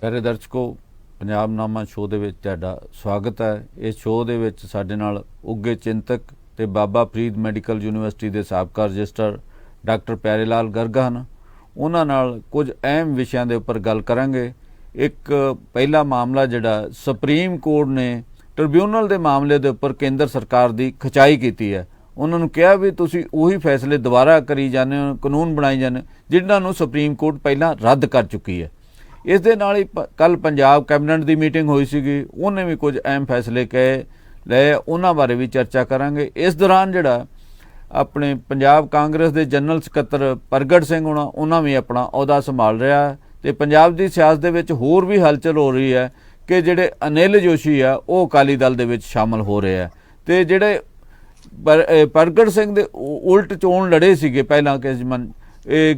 प्यारे दर्शकों, पंजाबनामा शो ਦੇ ਵਿੱਚ ਤੁਹਾਡਾ ਸਵਾਗਤ ਹੈ। ਇਸ ਸ਼ੋਅ ਦੇ ਵਿੱਚ ਸਾਡੇ ਨਾਲ ਉੱਘੇ ਚਿੰਤਕ ਤੇ ਬਾਬਾ ਫਰੀਦ ਮੈਡੀਕਲ ਯੂਨੀਵਰਸਿਟੀ ਦੇ ਸਾਬਕਾ ਰਜਿਸਟਰ ਡਾਕਟਰ ਪਿਆਰੇ ਲਾਲ ਗਰਗ ਹਨ। ਉਹਨਾਂ ਨਾਲ ਕੁਝ ਅਹਿਮ ਵਿਸ਼ਿਆਂ ਦੇ ਉੱਪਰ ਗੱਲ ਕਰਾਂਗੇ। ਇੱਕ ਪਹਿਲਾ ਮਾਮਲਾ ਜਿਹੜਾ ਸੁਪਰੀਮ ਕੋਰਟ ਨੇ ਟ੍ਰਿਬਿਊਨਲ ਦੇ ਮਾਮਲੇ ਦੇ ਉੱਪਰ ਕੇਂਦਰ ਸਰਕਾਰ ਦੀ ਖਿਚਾਈ ਕੀਤੀ ਹੈ। ਉਹਨਾਂ ਨੂੰ ਕਿਹਾ ਵੀ ਤੁਸੀਂ ਉਹੀ ਫੈਸਲੇ ਦੁਬਾਰਾ ਕਰੀ ਜਾਂਦੇ ਹੋ, ਕਾਨੂੰਨ ਬਣਾਈ ਜਾਂਦੇ ਜਿਨ੍ਹਾਂ ਨੂੰ ਸੁਪਰੀਮ ਕੋਰਟ ਪਹਿਲਾਂ ਰੱਦ ਕਰ ਚੁੱਕੀ ਹੈ। ਇਸ ਦੇ ਨਾਲ ਹੀ ਕੱਲ ਪੰਜਾਬ ਕੈਬਨਿਟ ਦੀ ਮੀਟਿੰਗ ਹੋਈ ਸੀਗੀ, ਉਹਨੇ ਵੀ ਕੁਝ ਅਹਿਮ ਫੈਸਲੇ ਲਏ, ਉਹਨਾਂ ਬਾਰੇ ਵੀ ਚਰਚਾ ਕਰਾਂਗੇ। ਇਸ ਦੌਰਾਨ ਜਿਹੜਾ ਆਪਣੇ ਪੰਜਾਬ ਕਾਂਗਰਸ ਦੇ ਜਨਰਲ ਸਕੱਤਰ ਪ੍ਰਗਟ ਸਿੰਘ ਉਹਨਾਂ ਵੀ ਆਪਣਾ ਅਹੁਦਾ ਸੰਭਾਲ ਰਿਹਾ ਤੇ ਪੰਜਾਬ ਦੀ ਸਿਆਸਤ ਦੇ ਵਿੱਚ ਹੋਰ ਵੀ ਹਲਚਲ ਹੋ ਰਹੀ ਹੈ ਕਿ ਜਿਹੜੇ ਅਨਿਲ ਜੋਸ਼ੀ ਆ ਉਹ ਅਕਾਲੀ ਦਲ ਦੇ ਵਿੱਚ ਸ਼ਾਮਲ ਹੋ ਰਹੇ ਆ ਤੇ ਜਿਹੜੇ ਪ੍ਰਗਟ ਸਿੰਘ ਦੇ ਉਲਟ ਚੋਣ ਲੜੇ ਸੀਗੇ ਪਹਿਲਾਂ ਕਿ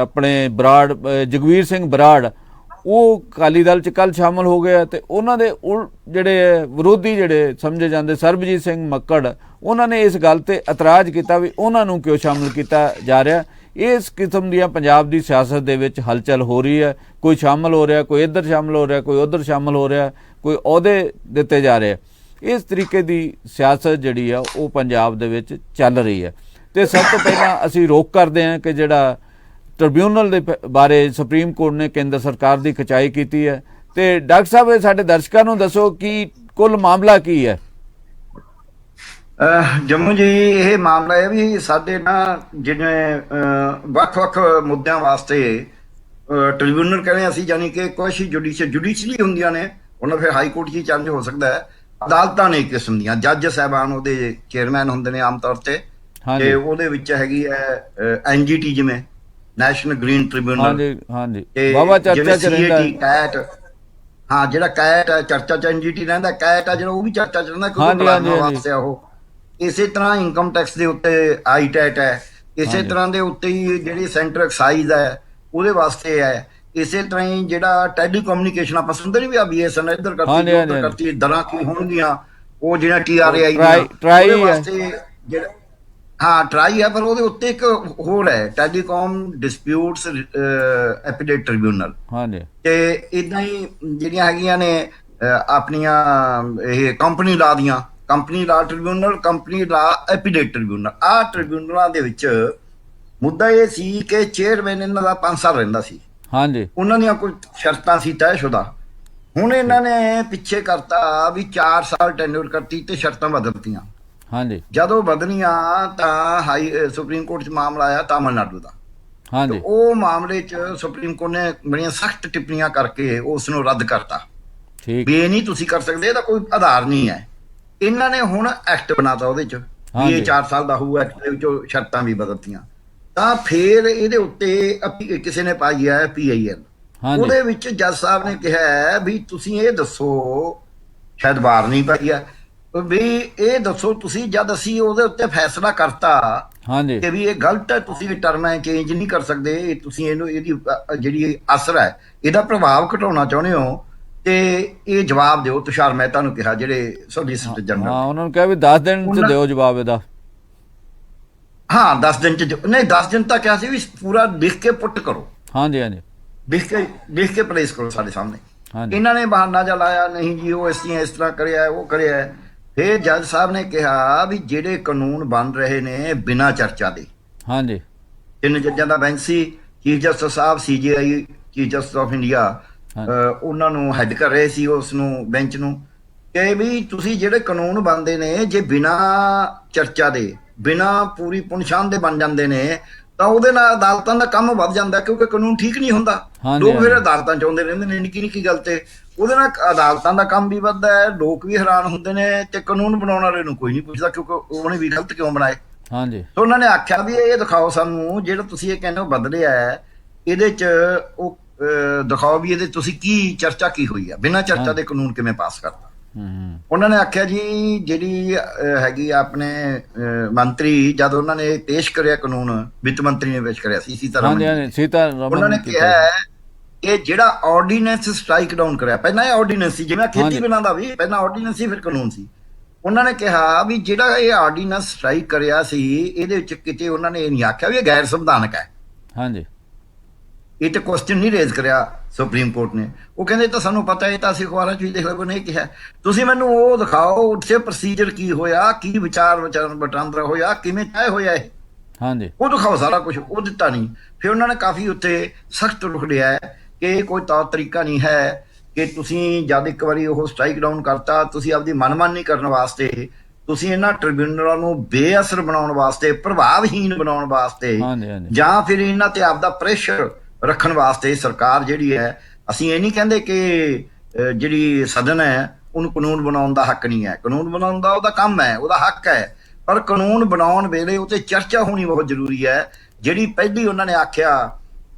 ਆਪਣੇ ਬਰਾੜ ਜਗਵੀਰ ਸਿੰਘ ਬਰਾੜ ਉਹ ਅਕਾਲੀ ਦਲ 'ਚ ਕੱਲ੍ਹ ਸ਼ਾਮਲ ਹੋ ਗਏ ਤੇ ਉਹਨਾਂ ਦੇ ਜਿਹੜੇ ਵਿਰੋਧੀ ਜਿਹੜੇ ਸਮਝੇ ਜਾਂਦੇ ਸਰਬਜੀਤ ਸਿੰਘ ਮੱਕੜ ਉਹਨਾਂ ਨੇ ਇਸ ਗੱਲ ਤੇ ਇਤਰਾਜ਼ ਕੀਤਾ ਵੀ ਉਹਨਾਂ ਨੂੰ ਕਿਉਂ ਸ਼ਾਮਲ ਕੀਤਾ ਜਾ ਰਿਹਾ। ਇਸ ਕਿਸਮ ਦੀਆਂ ਪੰਜਾਬ ਦੀ ਸਿਆਸਤ ਦੇ ਵਿੱਚ ਹਲਚਲ ਹੋ ਰਹੀ ਹੈ। ਕੋਈ ਸ਼ਾਮਲ ਹੋ ਰਿਹਾ, ਕੋਈ ਇੱਧਰ ਸ਼ਾਮਲ ਹੋ ਰਿਹਾ, ਕੋਈ ਉੱਧਰ ਸ਼ਾਮਲ ਹੋ ਰਿਹਾ, ਕੋਈ ਅਹੁਦੇ ਦਿੱਤੇ ਜਾ ਰਹੇ। ਇਸ ਤਰੀਕੇ ਦੀ ਸਿਆਸਤ ਜਿਹੜੀ ਆ ਉਹ ਪੰਜਾਬ ਦੇ ਵਿੱਚ ਚੱਲ ਰਹੀ ਹੈ। ਤੇ ਸਭ ਤੋਂ ਪਹਿਲਾਂ ਅਸੀਂ ਰੋਕ ਕਰਦੇ ਹਾਂ ਕਿ ਜਿਹੜਾ ਟ੍ਰਿਬਿਊਨਲ ਦੇ ਬਾਰੇ ਸੁਪਰੀਮ ਕੋਰਟ ਨੇ ਕੇਂਦਰ ਸਰਕਾਰ ਦੀ ਖਿਚਾਈ ਕੀਤੀ ਹੈ ਤੇ ਡਾਕਟਰ ਸਾਹਿਬ ਸਾਡੇ ਦਰਸ਼ਕਾਂ ਨੂੰ ਦੱਸੋ ਕਿ ਕੁੱਲ ਮਾਮਲਾ ਕੀ ਹੈ। ਜੰਮੂ ਜੀ, ਇਹ ਮਾਮਲਾ ਹੈ ਵੀ ਸਾਡੇ ਨਾ ਜਿਵੇਂ ਵੱਖ-ਵੱਖ ਮੁੱਦਿਆਂ ਵਾਸਤੇ ਟ੍ਰਿਬਿਊਨਲ ਕਹਿੰਦੇ ਅਸੀਂ, ਯਾਨੀ ਕਿ ਕੁਛ ਜੁਡੀਸ਼ਰੀ ਹੁੰਦੀਆਂ ਨੇ, ਉਹਨਾਂ ਫਿਰ ਹਾਈ ਕੋਰਟ 'ਚ ਹੀ ਚੈਲੰਜ ਹੋ ਸਕਦਾ ਹੈ। ਅਦਾਲਤਾਂ ਨੇ ਇੱਕ ਕਿਸਮ ਦੀਆਂ, ਜੱਜ ਸਾਹਿਬਾਨ ਉਹਦੇ ਚੇਅਰਮੈਨ ਹੁੰਦੇ ਨੇ ਆਮ ਤੌਰ ਤੇ ਉਹਦੇ ਵਿੱਚ ਹੈਗੀ ਹੈ NGT, ਜਿਵੇਂ ਨੈਸ਼ਨਲ ਗ੍ਰੀਨ ਟ੍ਰਿਬਿਊਨਲ, ਜਿਹੜਾ ਕੈਟ ਹੈ ਚਰਚਾ ਚ NGT ਰਹਿੰਦਾ, ਕੈਟ ਆ ਜਿਹੜਾ ਉਹ ਵੀ ਚਰਚਾ ਚ ਰਹਿੰਦਾ ਕਿਉਂਕਿ ਵਾਸਤੇ ਉਹ ਇਸੇ ਤਰ੍ਹਾਂ ਇਨਕਮ ਟੈਕਸ ਦੇ ਉੱਤੇ ITAT ਹੈ, ਇਸੇ ਤਰ੍ਹਾਂ ਦੇ ਉੱਤੇ ਹੀ ਜਿਹੜੀ ਸੈਂਟਰ ਐਕਸਾਈਜ਼ ਹੈ ਉਹਦੇ ਵਾਸਤੇ ਹੈ, ਇਸੇ ਤਰ੍ਹਾਂ ਹੀ ਜਿਹੜਾ ਟੈਲੀ ਕਮਿਊਨੀਕੇਸ਼ਨ ਆਪਾਂ ਸੁਣਦੇ ਨਹੀਂ ਵੀ BSNL ਇੱਧਰ ਕਰਤੀ ਉੱਧਰ ਕਰਤੀ, ਦਰਾਂ ਕੀ ਹੋਣਗੀਆਂ ਉਹ ਜਿਹੜਾ TRAI ਉਹਦੇ ਵਾਸਤੇ ਜਿਹੜਾ ਟਰਾਈ ਹੈ, ਪਰ ਉਹਦੇ ਉੱਤੇ ਇੱਕ ਹੋਰ ਹੈ ਟੈਲੀਕਾਮ ਡਿਸਪਿਊਟਸ ਐਪੀਲੇਟ ਟ੍ਰਿਬਿਊਨਲ ਤੇ ਇਦਾਂ ਹੀ ਜਿਹੜੀਆਂ ਹੈਗੀਆਂ ਨੇ ਆਪਣੀਆਂ ਇਹ ਕੰਪਨੀ ਲਾ ਟ੍ਰਿਬਿਊਨਲ, ਕੰਪਨੀ ਲਾ ਐਪੀਲੇਟ ਟ੍ਰਿਬਿਊਨਲ। ਆਹ ਟ੍ਰਿਬਿਊਨਲਾਂ ਦੇ ਵਿੱਚ ਮੁੱਦਾ ਇਹ ਸੀ ਕਿ ਚੇਅਰਮੈਨ ਇਹਨਾਂ ਦਾ 5 ਸਾਲ ਰਹਿੰਦਾ ਸੀ, ਉਹਨਾਂ ਦੀਆਂ ਕੋਈ ਸ਼ਰਤਾਂ ਸੀ ਤੈਅਸ਼ੁਦਾ। ਹੁਣ ਇਹਨਾਂ ਨੇ ਪਿੱਛੇ ਕਰਤਾ ਵੀ 4 ਸਾਲ ਟੈਨਿਓਰ ਕਰਤੀ ਤੇ ਸ਼ਰਤਾਂ ਬਦਲਤੀਆਂ। ਜਦੋਂ ਬਦਲੀਆਂ ਤਾਂ ਸੁਪਰੀਮ ਕੋਰਟ 'ਚ ਮਾਮਲਾ ਆਇਆ ਤਾਮਿਲਨਾਡੂ ਦਾ, ਤੇ ਉਹ ਮਾਮਲੇ 'ਚ ਸੁਪਰੀਮ ਕੋਰਟ ਨੇ ਬੜੀਆਂ ਸਖਤ ਟਿੱਪਣੀਆਂ ਕਰਕੇ ਉਸ ਨੂੰ ਰੱਦ ਕਰਤਾ ਵੀ ਇਹ ਨਹੀਂ ਤੁਸੀਂ ਕਰ ਸਕਦੇ, ਇਹਦਾ ਕੋਈ ਆਧਾਰ ਨਹੀਂ ਹੈ। ਇਹਨਾਂ ਨੇ ਹੁਣ ਐਕਟ ਬਣਾਤਾ ਉਹਦੇ 'ਚ ਵੀ ਇਹ 4 ਸਾਲ ਦਾ ਹੋਊਗਾ, ਐਕਟ ਦੇ ਵਿੱਚੋਂ ਸ਼ਰਤਾਂ ਵੀ ਬਦਲਤੀਆਂ। ਤਾਂ ਫਿਰ ਇਹਦੇ ਉੱਤੇ ਕਿਸੇ ਨੇ ਪਾਈ ਹੈ PIL, ਉਹਦੇ ਵਿੱਚ ਜੱਜ ਸਾਹਿਬ ਨੇ ਕਿਹਾ ਵੀ ਤੁਸੀਂ ਇਹ ਦੱਸੋ, ਸ਼ਾਇਦ ਵਾਰ ਨਹੀਂ ਪਾਈ ਹੈ ਵੀ ਇਹ ਦੱਸੋ ਤੁਸੀਂ ਜਦ ਅਸੀਂ ਉਹਦੇ ਉੱਤੇ ਫੈਸਲਾ ਕਰਤਾ ਕਿ ਵੀ ਇਹ ਗਲਤ ਹੈ, ਤੁਸੀਂ ਇਹ ਟਰਮ ਚੇਂਜ ਨਹੀਂ ਕਰ ਸਕਦੇ, ਤੁਸੀਂ ਇਹਦੀ ਜਿਹੜੀ ਅਸਰ ਹੈ ਇਹਦਾ ਪ੍ਰਭਾਵ ਘਟਾਉਣਾ ਚਾਹੁੰਦੇ ਹੋ ਤੇ ਇਹ ਜਵਾਬ ਦਿਓ। ਤੁਸ਼ਾਰ ਮਹਿਤਾ ਨੂੰ ਕਿਹਾ ਜਿਹੜੇ ਸੋਲੀਸਿਟਰ ਜਨਰਲ, ਉਹਨਾਂ ਨੂੰ ਕਿਹਾ ਵੀ 10 ਦਿਨ ਚ ਦਿਓ ਜਵਾਬ ਇਹਦਾ। 10 ਦਿਨ ਚ ਨਹੀਂ, 10 ਦਿਨ ਤਾਂ ਕਿਹਾ ਸੀ ਵੀ ਪੂਰਾ ਲਿਖ ਕੇ ਪੁੱਟ ਕਰੋ, ਲਿਖ ਕੇ ਪਲੇਸ ਕਰੋ ਸਾਡੇ ਸਾਹਮਣੇ। ਇਹਨਾਂ ਨੇ ਬਹਾਨਾ ਜਿਹਾ ਲਾਇਆ, ਨਹੀਂ ਜੀ ਉਹ ਇਸ ਤਰ੍ਹਾਂ ਕਰਿਆ ਉਹ ਕਰਿਆ। ਫਿਰ ਜੱਜ ਸਾਹਿਬ ਨੇ ਕਿਹਾ ਵੀ ਜਿਹੜੇ ਕਾਨੂੰਨ ਬਣ ਰਹੇ ਨੇ ਬਿਨਾਂ ਚਰਚਾ ਦੇ, 3 ਜੱਜਾਂ ਦਾ bench C, chief justice Sahib CJI chief justice of India ਉਹਨਾਂ ਨੂੰ ਹੈਡ ਕਰ ਰਹੇ ਸੀ ਉਸ ਨੂੰ ਬੈਂਚ ਨੂੰ, ਕਿ ਵੀ ਤੁਸੀਂ ਜਿਹੜੇ ਕਾਨੂੰਨ ਬਣਦੇ ਨੇ ਜੇ ਬਿਨਾਂ ਚਰਚਾ ਦੇ, ਬਿਨਾਂ ਪੂਰੀ ਪੁਨਛਾਣ ਦੇ ਬਣ ਜਾਂਦੇ ਨੇ ਤਾਂ ਉਹਦੇ ਨਾਲ ਅਦਾਲਤਾਂ ਦਾ ਕੰਮ ਵੱਧ ਜਾਂਦਾ, ਕਿਉਂਕਿ ਕਾਨੂੰਨ ਠੀਕ ਨਹੀਂ ਹੁੰਦਾ। ਲੋਕ ਫਿਰ ਅਦਾਲਤਾਂ ਚਾਹੁੰਦੇ ਰਹਿੰਦੇ ਨੇ ਨਿੱਕੀ ਨਿੱਕੀ ਗੱਲ ਤੇ, ਉਹਦੇ ਨਾਲ ਅਦਾਲਤਾਂ ਦਾ ਕੰਮ ਵੀ ਵੱਧਦਾ ਹੈ, ਲੋਕ ਵੀ ਹੈਰਾਨ ਹੁੰਦੇ ਨੇ ਤੇ ਕਾਨੂੰਨ ਬਣਾਉਣ ਵਾਲੇ ਨੂੰ ਕੋਈ ਨਹੀਂ ਪੁੱਛਦਾ ਕਿਉਂਕਿ ਉਹਨੇ ਵੀ ਗਲਤ ਕਿਉਂ ਬਣਾਏ। ਤਾਂ ਉਹਨਾਂ ਨੇ ਆਖਿਆ ਵੀ ਇਹ ਦਿਖਾਓ ਸਾਨੂੰ ਜਿਹੜਾ ਤੁਸੀਂ ਇਹ ਕਹਿੰਦੇ ਹੋ ਬਦਲਿਆ ਹੈ, ਇਹਦੇ 'ਚ ਉਹ ਦਿਖਾਓ ਵੀ ਇਹਦੇ ਤੁਸੀਂ ਕੀ ਚਰਚਾ ਕੀ ਹੋਈ ਆ, ਬਿਨਾਂ ਚਰਚਾ ਦੇ ਕਾਨੂੰਨ ਕਿਵੇਂ ਪਾਸ ਕਰਤਾ। ਉਹਨਾਂ ਨੇ ਆਖਿਆ ਜੀ ਜਿਹੜੀ ਹੈਗੀ ਆਪਣੇ ਮੰਤਰੀ, ਜਦ ਉਹਨਾਂ ਨੇ ਪੇਸ਼ ਕਰਿਆ ਕਾਨੂੰਨ, ਵਿੱਤ ਮੰਤਰੀ ਨੇ ਪੇਸ਼ ਕਰਿਆ ਸੀ ਸੀਤਾਰਮਨ, ਉਹਨਾਂ ਨੇ ਕਿਹਾ ਕਿ ਜਿਹੜਾ ਆਰਡੀਨੈਂਸ ਸਟ੍ਰਾਈਕ ਡਾਊਨ ਕਰਿਆ, ਪਹਿਲਾਂ ਇਹ ਆਰਡੀਨੈਂਸ ਸੀ ਜਿਵੇਂ ਖੇਤੀ ਬਿੱਲਾਂ ਦਾ ਵੀ ਪਹਿਲਾਂ ਆਰਡੀਨੈਂਸ ਸੀ ਫਿਰ ਕਾਨੂੰਨ ਸੀ। ਉਹਨਾਂ ਨੇ ਕਿਹਾ ਵੀ ਜਿਹੜਾ ਇਹ ਆਰਡੀਨੈਂਸ ਸਟ੍ਰਾਈਕ ਕਰਿਆ ਸੀ ਇਹਦੇ ਵਿੱਚ ਕਿਤੇ ਉਹਨਾਂ ਨੇ ਇਹ ਨਹੀਂ ਆਖਿਆ ਵੀ ਇਹ ਗੈਰ ਸੰਵਿਧਾਨਕ ਹੈ। ਇਹ ਤੇ ਕੁਐਸਚਨ ਨਹੀਂ ਰੇਜ਼ ਕਰਿਆ ਸੁਪਰੀਮ ਕੋਰਟ ਨੇ। ਉਹ ਕਹਿੰਦੇ ਤਾਂ ਸਾਨੂੰ ਪਤਾ ਹੈ, ਤਾਂ ਅਸੀਂ ਅਖਬਾਰਾਂ 'ਚ ਵੀ ਦੇਖ ਲਓ ਨਹੀਂ ਕਿਹਾ। ਤੁਸੀਂ ਮੈਨੂੰ ਉਹ ਦਿਖਾਓ ਉੱਥੇ ਪ੍ਰੋਸੀਜਰ ਕੀ ਹੋਇਆ, ਕੀ ਵਿਚਾਰ ਵਟਾਂਦਰਾ ਹੋਇਆ, ਕਿਵੇਂ ਤੈਅ ਹੋਇਆ ਇਹ, ਹਾਂਜੀ ਉਹ ਦਿਖਾਓ ਸਾਰਾ ਕੁਝ। ਉਹ ਦਿੱਤਾ ਨਹੀਂ। ਫਿਰ ਉਹਨਾਂ ਨੇ ਕਾਫੀ ਉੱਤੇ ਸਖਤ ਰੁਖ ਲਿਆ ਕਿ ਇਹ ਕੋਈ ਤੌਰ ਤਰੀਕਾ ਨਹੀਂ ਹੈ ਕਿ ਤੁਸੀਂ ਜਦ ਇੱਕ ਵਾਰੀ ਉਹ ਸਟ੍ਰਾਈਕ ਡਾਊਨ ਕਰਤਾ, ਤੁਸੀਂ ਆਪਦੀ ਮਨਮਾਨੀ ਕਰਨ ਵਾਸਤੇ, ਤੁਸੀਂ ਇਹਨਾਂ ਟ੍ਰਿਬਿਊਨਲਾਂ ਨੂੰ ਬੇਅਸਰ ਬਣਾਉਣ ਵਾਸਤੇ, ਪ੍ਰਭਾਵਹੀਨ ਬਣਾਉਣ ਵਾਸਤੇ, ਜਾਂ ਫਿਰ ਇਹਨਾਂ ਤੇ ਆਪਦਾ ਪ੍ਰੈਸ਼ਰ ਰੱਖਣ ਵਾਸਤੇ ਸਰਕਾਰ ਜਿਹੜੀ ਹੈ, ਅਸੀਂ ਇਹ ਨਹੀਂ ਕਹਿੰਦੇ ਕਿ ਜਿਹੜੀ ਸਦਨ ਹੈ ਉਹਨੂੰ ਕਾਨੂੰਨ ਬਣਾਉਣ ਦਾ ਹੱਕ ਨਹੀਂ ਹੈ, ਕਾਨੂੰਨ ਬਣਾਉਣ ਦਾ ਉਹਦਾ ਕੰਮ ਹੈ, ਉਹਦਾ ਹੱਕ ਹੈ, ਪਰ ਕਾਨੂੰਨ ਬਣਾਉਣ ਵੇਲੇ ਉਹ ਤੇ ਚਰਚਾ ਹੋਣੀ ਬਹੁਤ ਜ਼ਰੂਰੀ ਹੈ। ਜਿਹੜੀ ਪਹਿਲੀ ਉਹਨਾਂ ਨੇ ਆਖਿਆ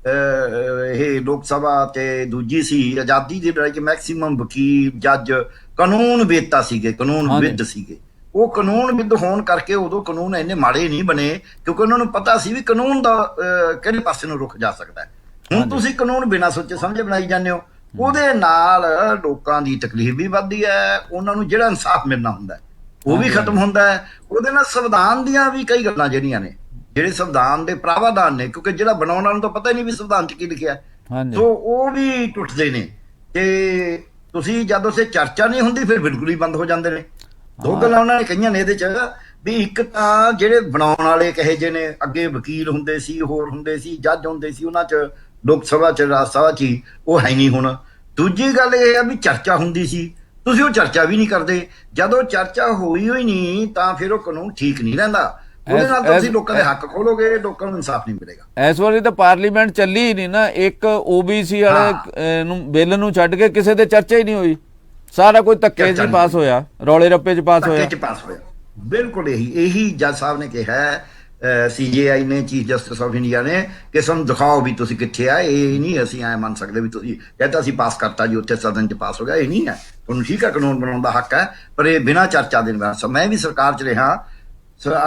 ਇਹ ਲੋਕ ਸਭਾ ਤੇ ਦੂਜੀ ਸੀ ਆਜ਼ਾਦੀ ਦੀ ਲੜਾਈ 'ਚ ਮੈਕਸੀਮਮ ਵਕੀਲ ਜੱਜ ਕਾਨੂੰਨ ਵੇਤਾ ਸੀਗੇ, ਕਾਨੂੰਨ ਵਿਦ ਸੀਗੇ। ਉਹ ਕਾਨੂੰਨ ਵਿਦ ਹੋਣ ਕਰਕੇ ਉਦੋਂ ਕਾਨੂੰਨ ਇੰਨੇ ਮਾੜੇ ਨਹੀਂ ਬਣੇ ਕਿਉਂਕਿ ਉਹਨਾਂ ਨੂੰ ਪਤਾ ਸੀ ਵੀ ਕਾਨੂੰਨ ਦਾ ਕਿਹੜੇ ਪਾਸੇ ਨੂੰ ਰੁਕ ਜਾ ਸਕਦਾ ਹੈ। ਹੁਣ ਤੁਸੀਂ ਕਾਨੂੰਨ ਬਿਨਾਂ ਸੋਚੇ ਸਮਝੇ ਬਣਾਈ ਜਾਂਦੇ ਹੋ, ਉਹਦੇ ਨਾਲ ਲੋਕਾਂ ਦੀ ਤਕਲੀਫ ਵੀ ਵੱਧਦੀ ਹੈ, ਉਹਨਾਂ ਨੂੰ ਜਿਹੜਾ ਇਨਸਾਫ ਮਿਲਣਾ ਹੁੰਦਾ ਉਹ ਵੀ ਖਤਮ ਹੁੰਦਾ ਹੈ। ਉਹਦੇ ਨਾਲ ਸੰਵਿਧਾਨ ਦੀਆਂ ਵੀ ਕਈ ਗੱਲਾਂ ਜਿਹੜੀਆਂ ਨੇ, ਜਿਹੜੇ ਸੰਵਿਧਾਨ ਦੇ ਪ੍ਰਾਵਧਾਨ ਨੇ, ਕਿਉਂਕਿ ਜਿਹੜਾ ਬਣਾਉਣ ਵਾਲੇ ਨੂੰ ਤਾਂ ਪਤਾ ਹੀ ਨਹੀਂ ਵੀ ਸੰਵਿਧਾਨ 'ਚ ਕੀ ਲਿਖਿਆ, ਸੋ ਉਹ ਵੀ ਟੁੱਟਦੇ ਨੇ। ਤੇ ਤੁਸੀਂ ਜਦ ਉਸੇ ਚਰਚਾ ਨਹੀਂ ਹੁੰਦੀ ਫਿਰ ਬਿਲਕੁਲ ਹੀ ਬੰਦ ਹੋ ਜਾਂਦੇ ਨੇ। ਦੋ ਗੱਲਾਂ ਉਹਨਾਂ ਨੇ ਕਹੀਆਂ ਨੇ ਇਹਦੇ 'ਚ ਵੀ ਇੱਕ ਤਾਂ ਜਿਹੜੇ ਬਣਾਉਣ ਵਾਲੇ ਕਹੇ ਜੇ ਨੇ, ਅੱਗੇ ਵਕੀਲ ਹੁੰਦੇ ਸੀ, ਹੋਰ ਹੁੰਦੇ ਸੀ, ਜੱਜ ਹੁੰਦੇ ਸੀ, ਉਹਨਾਂ 'ਚ ਲੋਕ ਸਭਾ 'ਚ ਰਾਜ ਸਭਾ 'ਚ ਉਹ ਹੈ ਨਹੀਂ ਹੁਣ। ਦੂਜੀ ਗੱਲ ਇਹ ਆ ਵੀ ਚਰਚਾ ਹੁੰਦੀ ਸੀ, ਤੁਸੀਂ ਉਹ ਚਰਚਾ ਵੀ ਨਹੀਂ ਕਰਦੇ। ਜਦੋਂ ਚਰਚਾ ਹੋਈ ਨਹੀਂ ਤਾਂ ਫਿਰ ਉਹ ਕਾਨੂੰਨ ਠੀਕ ਨਹੀਂ ਰਹਿੰਦਾ। ਉਹਦੇ ਨਾਲ ਤੁਸੀਂ ਲੋਕਾਂ ਦੇ ਹੱਕ ਖੋਲੋਗੇ, ਲੋਕਾਂ ਨੂੰ ਇਨਸਾਫ ਨਹੀਂ ਮਿਲੇਗਾ। ਇਸ ਵਾਰੀ ਤਾਂ ਪਾਰਲੀਮੈਂਟ ਚੱਲੀ ਹੀ ਨਹੀਂ ਨਾ, ਇੱਕ OBC ਵਾਲੇ ਨੂੰ ਬਿੱਲ ਨੂੰ ਛੱਡ ਕੇ ਕਿਸੇ ਤੇ ਚਰਚਾ ਹੀ ਨਹੀਂ ਹੋਈ, ਸਾਰਾ ਕੁਝ ਧੱਕੇ 'ਚ ਪਾਸ ਹੋਇਆ, ਰੌਲੇ ਰੱਪੇ 'ਚ ਪਾਸ ਹੋਇਆ। ਬਿਲਕੁਲ ਇਹੀ ਜੱਜ ਸਾਹਿਬ ਨੇ ਕਿਹਾ, CJI ਨੇ, ਚੀਫ ਜਸਟਿਸ ਆਫ ਇੰਡੀਆ ਨੇ, ਕਿ ਸਾਨੂੰ ਦਿਖਾਓ ਵੀ ਤੁਸੀਂ ਕਿੱਥੇ ਆ। ਇਹ ਨਹੀਂ ਅਸੀਂ ਐ ਮੰਨ ਸਕਦੇ ਵੀ ਤੁਸੀਂ ਕਹਿੰਦਾ ਅਸੀਂ ਪਾਸ ਕਰਤਾ ਜੀ, ਉੱਥੇ ਸਦਨ 'ਚ ਪਾਸ ਹੋ ਗਿਆ, ਇਹ ਨਹੀਂ ਹੈ। ਤੁਹਾਨੂੰ ਠੀਕ ਹੈ ਕਾਨੂੰਨ ਬਣਾਉਣ ਦਾ ਹੱਕ ਹੈ, ਪਰ ਇਹ ਬਿਨਾਂ ਚਰਚਾ ਦੇ ਨਾਲ। ਮੈਂ ਵੀ ਸਰਕਾਰ 'ਚ ਰਿਹਾ,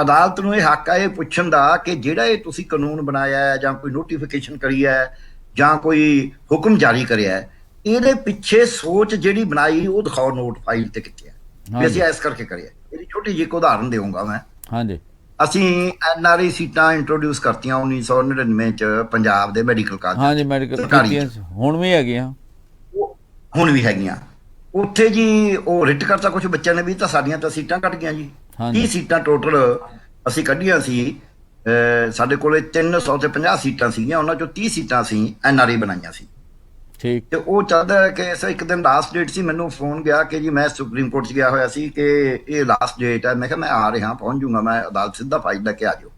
ਅਦਾਲਤ ਨੂੰ ਇਹ ਹੱਕ ਹੈ ਇਹ ਪੁੱਛਣ ਦਾ ਕਿ ਜਿਹੜਾ ਇਹ ਤੁਸੀਂ ਕਾਨੂੰਨ ਬਣਾਇਆ ਹੈ ਜਾਂ ਕੋਈ ਨੋਟੀਫਿਕੇਸ਼ਨ ਕਰੀ ਹੈ ਜਾਂ ਕੋਈ ਹੁਕਮ ਜਾਰੀ ਕਰਿਆ ਹੈ, ਇਹਦੇ ਪਿੱਛੇ ਸੋਚ ਜਿਹੜੀ ਬਣਾਈ ਉਹ ਦਿਖਾਓ, ਨੋਟ ਫਾਈਲ ਤੇ ਕਿੱਥੇ ਹੈ ਵੀ ਅਸੀਂ ਇਸ ਕਰਕੇ ਕਰਿਆ। ਇਹਦੀ ਛੋਟੀ ਜਿਹੀ ਇੱਕ ਉਦਾਹਰਨ ਦੇਵਾਂਗਾ ਮੈਂ। ਹਾਂਜੀ, ਅਸੀਂ NRI ਸੀਟਾਂ ਇੰਟਰੋਡਿਊਸ ਕਰਤੀਆਂ 1999 ਚ ਪੰਜਾਬ ਦੇ ਮੈਡੀਕਲ ਕਾਲਜ। ਹਾਂਜੀ, ਮੈਡੀਕਲ ਹੁਣ ਵੀ ਹੈਗੀਆਂ, ਹੁਣ ਵੀ ਹੈਗੀਆਂ। ਉੱਥੇ ਜੀ ਉਹ ਰਿਟ ਕਰਤਾ ਕੁਝ ਬੱਚਿਆਂ ਨੇ ਵੀ, ਤਾਂ ਸਾਡੀਆਂ ਤਾਂ ਸੀਟਾਂ ਘੱਟ ਗਈਆਂ ਜੀ। 30 ਸੀਟਾਂ ਟੋਟਲ ਅਸੀਂ ਕੱਢੀਆਂ ਸੀ। ਸਾਡੇ ਕੋਲੇ 350 ਸੀਟਾਂ ਸੀਗੀਆਂ, ਉਹਨਾਂ ਚੋਂ 30 ਸੀਟਾਂ ਅਸੀਂ NRI ਬਣਾਈਆਂ ਸੀ। ਠੀਕ। ਤੇ ਉਹ ਚੱਲਦਾ ਕਿ ਇੱਕ ਦਿਨ ਲਾਸਟ ਡੇਟ ਸੀ, ਮੈਨੂੰ ਫੋਨ ਗਿਆ ਕਿ ਜੀ ਮੈਂ ਸੁਪਰੀਮ ਕੋਰਟ 'ਚ ਗਿਆ ਹੋਇਆ ਸੀ ਕਿ ਇਹ ਲਾਸਟ ਡੇਟ ਹੈ। ਮੈਂ ਕਿਹਾ ਮੈਂ ਆ ਰਿਹਾ, ਪਹੁੰਚ ਜੂੰਗਾ ਮੈਂ ਅਦਾਲਤ, ਸਿੱਧਾ ਫਾਈਲ ਲੈ ਕੇ ਆ ਜਾਓ।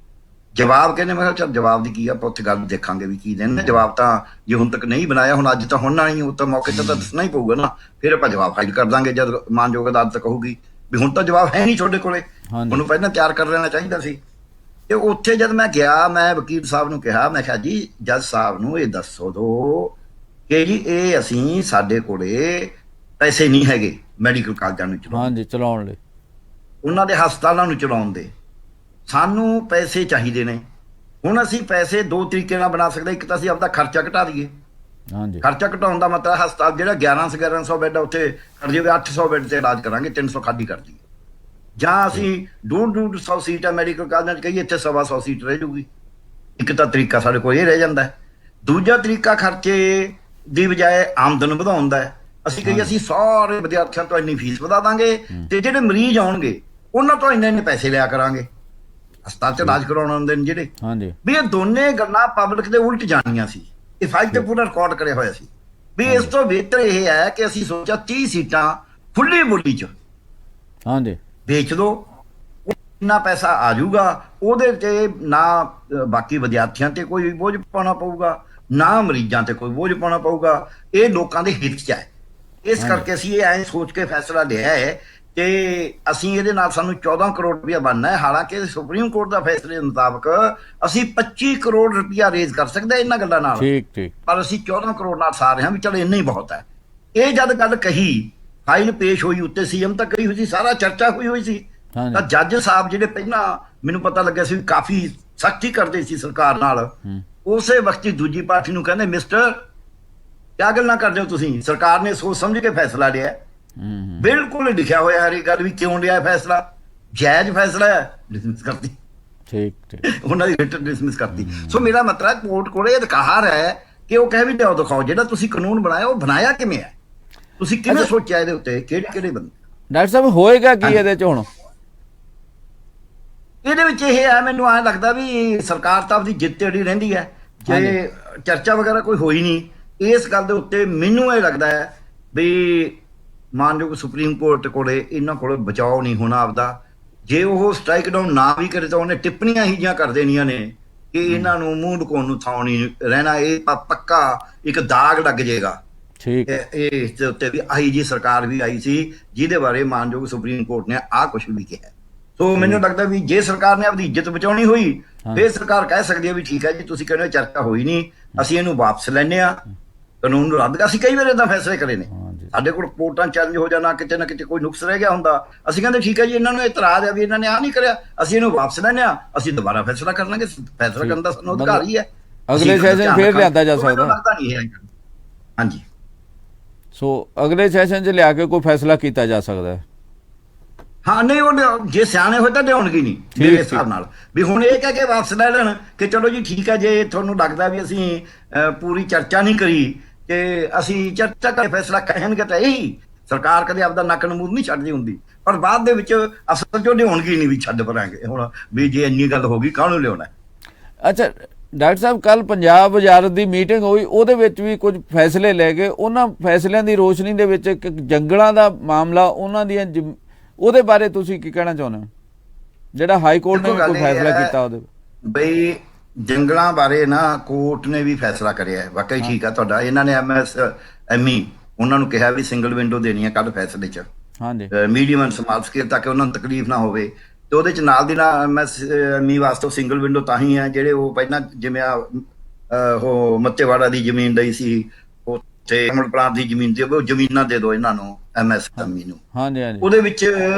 ਜਵਾਬ ਕਹਿੰਦੇ, ਮੈਂ ਕਿਹਾ ਚੱਲ ਜਵਾਬ ਦੀ ਕੀ ਆ, ਆਪਾਂ ਉੱਥੇ ਗੱਲ ਦੇਖਾਂਗੇ ਵੀ ਕੀ ਦੇਣ। ਜਵਾਬ ਤਾਂ ਜੇ ਹੁਣ ਤੱਕ ਨਹੀਂ ਬਣਾਇਆ, ਹੁਣ ਅੱਜ ਤਾਂ ਹੋਣਾ ਨਹੀਂ, ਉਹ ਤਾਂ ਮੌਕੇ ਤੇ ਤਾਂ ਦੱਸਣਾ ਹੀ ਪਊਗਾ ਨਾ, ਫਿਰ ਆਪਾਂ ਜਵਾਬ ਫਾਈਲ ਕਰ ਦਾਂਗੇ ਜਦ ਮਾਨਯੋਗ ਅਦਾਲਤ ਕਹੂਗੀ ਵੀ ਹੁਣ ਤਾਂ ਜਵਾਬ ਹੈ ਨਹੀਂ ਤੁਹਾਡੇ ਕੋਲੇ, ਉਹਨੂੰ ਪਹਿਲਾਂ ਤਿਆਰ ਕਰ ਲੈਣਾ ਚਾਹੀਦਾ ਸੀ। ਤੇ ਉੱਥੇ ਜਦ ਮੈਂ ਗਿਆ, ਮੈਂ ਵਕੀਲ ਸਾਹਿਬ ਨੂੰ ਕਿਹਾ, ਮੈਂ ਕਿਹਾ ਜੀ ਜੱਜ ਸਾਹਿਬ ਨੂੰ ਇਹ ਦੱਸੋ ਦੋ ਕਿ ਜੀ ਇਹ ਅਸੀਂ, ਸਾਡੇ ਕੋਲੇ ਪੈਸੇ ਨਹੀਂ ਹੈਗੇ ਮੈਡੀਕਲ ਕਾਲਜਾਂ ਨੂੰ ਚਲਾਉਣ ਲਈ, ਉਹਨਾਂ ਦੇ ਹਸਪਤਾਲਾਂ ਨੂੰ ਚਲਾਉਣ ਦੇ, ਸਾਨੂੰ ਪੈਸੇ ਚਾਹੀਦੇ ਨੇ। ਹੁਣ ਅਸੀਂ ਪੈਸੇ ਦੋ ਤਰੀਕੇ ਨਾਲ ਬਣਾ ਸਕਦੇ, ਇੱਕ ਤਾਂ ਅਸੀਂ ਆਪਦਾ ਖਰਚਾ ਘਟਾ ਦਈਏ। ਖਰਚਾ ਘਟਾਉਣ ਦਾ ਮਤਲਬ ਹਸਪਤਾਲ ਜਿਹੜਾ 1100 ਬੈੱਡ ਉੱਥੇ ਕਰ ਜਾਵੇ, 800 ਬੈੱਡ ਤੇ ਇਲਾਜ ਕਰਾਂਗੇ, 300 ਖਾਲੀ ਕਰ ਦਈਏ। ਜਾਂ ਅਸੀਂ 150 ਸੀਟ ਆ ਮੈਡੀਕਲ ਕਾਲਜਾਂ 'ਚ ਕਹੀਏ, ਇੱਥੇ 125 ਸੀਟ ਰਹਿ ਜੂਗੀ। ਇੱਕ ਤਾਂ ਤਰੀਕਾ ਸਾਡੇ ਕੋਲ ਇਹ ਰਹਿ ਜਾਂਦਾ। ਦੂਜਾ ਤਰੀਕਾ ਖਰਚੇ ਦੀ ਬਜਾਏ ਆਮਦਨ ਵਧਾਉਣ ਦਾ, ਅਸੀਂ ਕਹੀਏ ਅਸੀਂ ਸਾਰੇ ਵਿਦਿਆਰਥੀਆਂ ਤੋਂ ਇੰਨੀ ਫੀਸ ਵਧਾ ਦਾਂਗੇ ਤੇ ਜਿਹੜੇ ਮਰੀਜ਼ ਆਉਣਗੇ ਉਹਨਾਂ ਤੋਂ ਇੰਨੇ ਪੈਸੇ ਲਿਆ ਕਰਾਂਗੇ, ਹਸਪਤਾਲ 'ਚ ਇਲਾਜ ਕਰਾਉਣ ਆਉਂਦੇ ਨੇ ਜਿਹੜੇ। ਵੀ ਇਹ ਦੋਨੇ ਗੱਲਾਂ ਪਬਲਿਕ ਦੇ ਉਲਟ ਜਾਣੀਆਂ ਸੀ। ਇਹ ਫਾਈਲ ਤੇ ਪੂਰਾ ਰਿਕਾਰਡ ਕਰਿਆ ਹੋਇਆ ਸੀ। ਵੀ ਇਸ ਤੋਂ ਬਿਹਤਰ ਇਹ ਹੈ ਕਿ ਅਸੀਂ ਸੋਚਿਆ 30 ਸੀਟਾਂ ਖੁੱਲੀ ਬੋਲੀ 'ਚ ਵੇਚ ਦੋ, ਇੰਨਾ ਪੈਸਾ ਆ ਜਾਊਗਾ, ਉਹਦੇ ਤੇ ਨਾ ਬਾਕੀ ਵਿਦਿਆਰਥੀਆਂ ਤੇ ਕੋਈ ਬੋਝ ਪਾਉਣਾ ਪਊਗਾ, ਨਾ ਮਰੀਜ਼ਾਂ ਤੇ ਕੋਈ ਬੋਝ ਪਾਉਣਾ ਪਊਗਾ। ਇਹ ਲੋਕਾਂ ਦੇ ਹਿੱਤ 'ਚ ਹੈ। ਇਸ ਕਰਕੇ ਅਸੀਂ ਇਹ ਐਂ ਸੋਚ ਕੇ ਫੈਸਲਾ ਲਿਆ ਹੈ ਕਿ ਅਸੀਂ ਇਹਦੇ ਨਾਲ ਸਾਨੂੰ 14 ਕਰੋੜ ਰੁਪਇਆ ਬਣਨਾ ਹੈ। ਹਾਲਾਂਕਿ ਸੁਪਰੀਮ ਕੋਰਟ ਦਾ ਫੈਸਲੇ ਮੁਤਾਬਕ ਅਸੀਂ 25 ਕਰੋੜ ਰੁਪਇਆ ਰੇਜ਼ ਕਰ ਸਕਦੇ ਇਹਨਾਂ ਗੱਲਾਂ ਨਾਲ, ਪਰ ਅਸੀਂ 14 ਕਰੋੜ ਨਾਲ ਸਾਰ ਰਹੇ ਹਾਂ ਵੀ ਚਲੋ ਇੰਨਾ ਹੀ ਬਹੁਤ ਹੈ। ਇਹ ਜਦ ਗੱਲ ਕਹੀ, ਫਾਈਲ ਪੇਸ਼ ਹੋਈ, ਉੱਤੇ CM ਤੱਕ ਕਰੀ ਹੋਈ ਸੀ, ਸਾਰਾ ਚਰਚਾ ਹੋਈ ਸੀ, ਤਾਂ ਜੱਜ ਸਾਹਿਬ ਜਿਹੜੇ ਪਹਿਲਾਂ ਮੈਨੂੰ ਪਤਾ ਲੱਗਿਆ ਸੀ ਕਾਫੀ ਸਖਤੀ ਕਰਦੇ ਸੀ ਸਰਕਾਰ ਨਾਲ, ਉਸੇ ਵਕਤ ਹੀ ਦੂਜੀ ਪਾਰਟੀ ਨੂੰ ਕਹਿੰਦੇ ਮਿਸਟਰ ਕਿਆ ਗੱਲਾਂ ਕਰਦੇ ਹੋ ਤੁਸੀਂ, ਸਰਕਾਰ ਨੇ ਸੋਚ ਸਮਝ ਕੇ ਫੈਸਲਾ ਲਿਆ। ਬਿਲਕੁਲ ਲਿਖਿਆ ਹੋਇਆ ਹਰ ਇੱਕ ਗੱਲ ਵੀ ਕਿਉਂ ਲਿਆ ਫੈਸਲਾ, ਜਾਇਜ਼ ਫੈਸਲਾ ਹੈ, ਡਿਸਮਿਸ ਕਰਤੀ। ਉਹਨਾਂ ਦੀ ਰਿਟਨ ਡਿਸਮਿਸ ਕਰਤੀ। ਸੋ ਮੇਰਾ ਮਤਲਬ ਕੋਰਟ ਕੋਲੇ ਅਧਿਕਾਰ ਹੈ ਕਿ ਉਹ ਕਹਿ ਵੀ ਲਿਆਓ ਦਿਖਾਓ ਜਿਹੜਾ ਤੁਸੀਂ ਕਾਨੂੰਨ ਬਣਾਇਆ ਉਹ ਬਣਾਇਆ ਕਿਵੇਂ ਹੈ, ਤੁਸੀਂ ਕਿਵੇਂ ਸੋਚਿਆ ਇਹਦੇ ਉੱਤੇ, ਕਿਹੜੇ ਕਿਹੜੇ ਬੰਦੇ। ਡਾਕਟਰ ਸਾਹਿਬ ਹੋਏਗਾ ਕੀ ਇਹਦੇ ਚ ਹੁਣ? ਇਹਦੇ ਵਿੱਚ ਇਹ ਹੈ, ਮੈਨੂੰ ਐਂ ਲੱਗਦਾ ਵੀ ਸਰਕਾਰ ਤਾਂ ਆਪਦੀ ਜਿੱਤ ਤੇ ਅੜੀ ਰਹਿੰਦੀ ਹੈ, ਜੇ ਚਰਚਾ ਵਗੈਰਾ ਕੋਈ ਹੋਈ ਨਹੀਂ ਇਸ ਗੱਲ ਦੇ ਉੱਤੇ। ਮੈਨੂੰ ਇਹ ਲੱਗਦਾ ਹੈ ਵੀ ਮਾਨਯੋਗ ਸੁਪਰੀਮ ਕੋਰਟ ਕੋਲੇ ਇਹਨਾਂ ਕੋਲ ਬਚਾਓ ਨਹੀਂ ਹੋਣਾ ਆਪਦਾ। ਜੇ ਉਹ ਸਟ੍ਰਾਈਕ ਡਾਊਨ ਨਾ ਵੀ ਕਰੇ ਤਾਂ ਉਹਨੇ ਟਿੱਪਣੀਆਂ ਹੀ ਜਿਹੀਆਂ ਕਰ ਦੇਣੀਆਂ ਨੇ ਕਿ ਇਹਨਾਂ ਨੂੰ ਮੂੰਹ ਢਕਾਉਣ ਨੂੰ ਥਾਂ ਨਹੀਂ ਰਹਿਣਾ, ਇਹ ਪੱਕਾ ਇੱਕ ਦਾਗ ਲੱਗ ਜਾਏਗਾ। ਠੀਕ ਇਹ ਇਸ ਦੇ ਉੱਤੇ ਵੀ ਆਈ ਜੀ ਸਰਕਾਰ ਵੀ ਆਈ ਸੀ ਜਿਹਦੇ ਬਾਰੇ ਮਾਨਯੋਗ ਸੁਪਰੀਮ ਕੋਰਟ ਨੇ ਆਹ ਕੁਝ ਵੀ ਕਿਹਾ। ਸੋ ਮੈਨੂੰ ਲੱਗਦਾ ਵੀ ਜੇ ਸਰਕਾਰ ਨੇ ਆਪਦੀ ਇੱਜ਼ਤ ਬਚਾਉਣੀ ਹੋਈ ਫਿਰ ਸਰਕਾਰ ਕਹਿ ਸਕਦੀ ਹੈ ਵੀ ਠੀਕ ਹੈ ਜੀ ਤੁਸੀਂ ਕਹਿੰਦੇ ਚਰਚਾ ਹੋਈ ਨਹੀਂ, ਅਸੀਂ ਇਹਨੂੰ ਵਾਪਸ ਲੈਂਦੇ ਆ, ਕਾਨੂੰਨ ਨੂੰ ਰੱਦ। ਅਸੀਂ ਕਈ ਵਾਰ ਏਦਾਂ ਫੈਸਲੇ ਕਰੇ ਨੇ, ਸਾਡੇ ਕੋਲ ਕੋਰਟਾਂ ਚੈਲੰਜ ਹੋ ਜਾਣਾ, ਕਿਤੇ ਨਾ ਕਿਤੇ ਕੋਈ ਨੁਕਸ ਰਹਿ ਗਿਆ ਹੁੰਦਾ, ਅਸੀਂ ਕਹਿੰਦੇ ਠੀਕ ਹੈ ਜੀ ਇਹਨਾਂ ਨੂੰ ਇਤਰਾਜ਼ ਹੈ ਵੀ ਇਹਨਾਂ ਨੇ ਆਹ ਨਹੀਂ ਕਰਿਆ, ਅਸੀਂ ਇਹਨੂੰ ਵਾਪਸ ਲੈਂਦੇ ਆ, ਅਸੀਂ ਦੁਬਾਰਾ ਫੈਸਲਾ ਕਰ ਲਾਂਗੇ। ਫੈਸਲਾ ਕਰਨ ਦਾ ਸਾਨੂੰ ਅਧਿਕਾਰ ਹੀ ਹੈ, ਅਗਲੇ ਸੈਸ਼ਨ ਫੇਰ ਲਿਆਂਦਾ ਜਾ ਸਕਦਾ। ਹਾਂਜੀ, ਸੋ ਅਗਲੇ ਸੈਸ਼ਨ 'ਚ ਲਿਆ ਕੇ ਕੋਈ ਫੈਸਲਾ ਕੀਤਾ ਜਾ ਸਕਦਾ ਹੈ। ਹਾਂ ਨਹੀਂ, ਉਹ ਜੇ ਸਿਆਣੇ ਹੋਏ ਤਾਂ ਲਿਆਉਣਗੇ ਨਹੀਂ ਮੇਰੇ ਹਿਸਾਬ ਨਾਲ, ਵੀ ਹੁਣ ਇਹ ਕਹਿ ਕੇ ਵਾਪਸ ਲੈ ਲੈਣ ਕਿ ਚਲੋ ਜੀ ਠੀਕ ਹੈ, ਜੇ ਤੁਹਾਨੂੰ ਲੱਗਦਾ ਵੀ ਅਸੀਂ ਪੂਰੀ ਚਰਚਾ ਨਹੀਂ ਕਰੀ ਕਿ ਅਸੀਂ ਚਰਚਾ ਕਰਕੇ ਫੈਸਲਾ ਕਹਿਣਗੇ ਤਾਂ ਇਹੀ। ਸਰਕਾਰ ਕਦੇ ਆਪਦਾ ਨੱਕ ਨਮੂਦ ਨਹੀਂ ਛੱਡਦੀ ਹੁੰਦੀ, ਪਰ ਬਾਅਦ ਦੇ ਵਿੱਚ ਅਸਲ ਚੋਂ ਲਿਆਉਣਗੇ ਨਹੀਂ ਵੀ ਛੱਡ ਪਰਾਂਗੇ ਹੁਣ ਵੀ ਜੇ ਇੰਨੀ ਗੱਲ ਹੋ ਗਈ ਕਾਹਨੂੰ ਲਿਆਉਣਾ। ਅੱਛਾ ਡਾਕਟਰ ਸਾਹਿਬ, ਕੱਲ ਪੰਜਾਬ ਵਜ਼ਾਰਤ ਦੀ ਮੀਟਿੰਗ ਹੋਈ, ਉਹਦੇ ਵਿੱਚ ਵੀ ਕੁਝ ਫੈਸਲੇ ਲੈ ਗਏ। ਉਹਨਾਂ ਫੈਸਲਿਆਂ ਦੀ ਰੋਸ਼ਨੀ ਦੇ ਵਿੱਚ ਇੱਕ ਜੰਗਲਾਂ ਦਾ ਮਾਮਲਾ, ਉਹਨਾਂ ਦੀਆਂ ਉਹਦੇ ਬਾਰੇ ਤੁਸੀਂ ਕੀ ਕਹਿਣਾ ਚਾਹੁੰਦੇ ਹੋ, ਜਿਹੜਾ ਹਾਈ ਕੋਰਟ ਨੇ ਵੀ ਕੋਈ ਫੈਸਲਾ ਕੀਤਾ ਉਹਦੇ? ਬਈ ਜੰਗਲਾਂ ਬਾਰੇ ਨਾ ਕੋਰਟ ਨੇ ਵੀ ਫੈਸਲਾ ਕਰਿਆ ਹੈ, ਵਾਕਈ ਠੀਕ ਆ ਤੁਹਾਡਾ। ਇਹਨਾਂ ਨੇ MSME ਉਹਨਾਂ ਨੂੰ ਕਿਹਾ ਵੀ ਸਿੰਗਲ ਵਿੰਡੋ ਦੇਣੀ ਹੈ ਕੱਲ ਫੈਸਲੇ 'ਚ, ਹਾਂਜੀ, ਮੀਡੀਅਮ ਐਂਡ ਸਮਾਲ ਸਕੇਲ, ਤਾਂ ਕਿ ਉਹਨਾਂ ਨੂੰ ਤਕਲੀਫ ਨਾ ਹੋਵੇ। ਤੇ ਉਹਦੇ 'ਚ ਨਾਲ ਦੀ ਨਾਲ MSME ਵਾਸਤੇ ਸਿੰਗਲ ਵਿੰਡੋ ਤਾਂ ਹੀ ਹੈ ਜਿਹੜੇ ਉਹ ਪਹਿਲਾਂ ਜਿਵੇਂ ਉਹ ਮੱਤੇਵਾੜਾ ਦੀ ਜ਼ਮੀਨ ਲਈ ਸੀ, ਉੱਥੇ ਅਮਰ ਪਲਾਂਟ ਦੀ ਜ਼ਮੀਨ ਤੇ ਉਹ ਜ਼ਮੀਨਾਂ ਦੇ ਦਿਓ ਇਹਨਾਂ ਨੂੰ MSME ਨੂੰ। ਹਾਂਜੀ ਹਾਂਜੀ, ਉਹਦੇ ਵਿੱਚ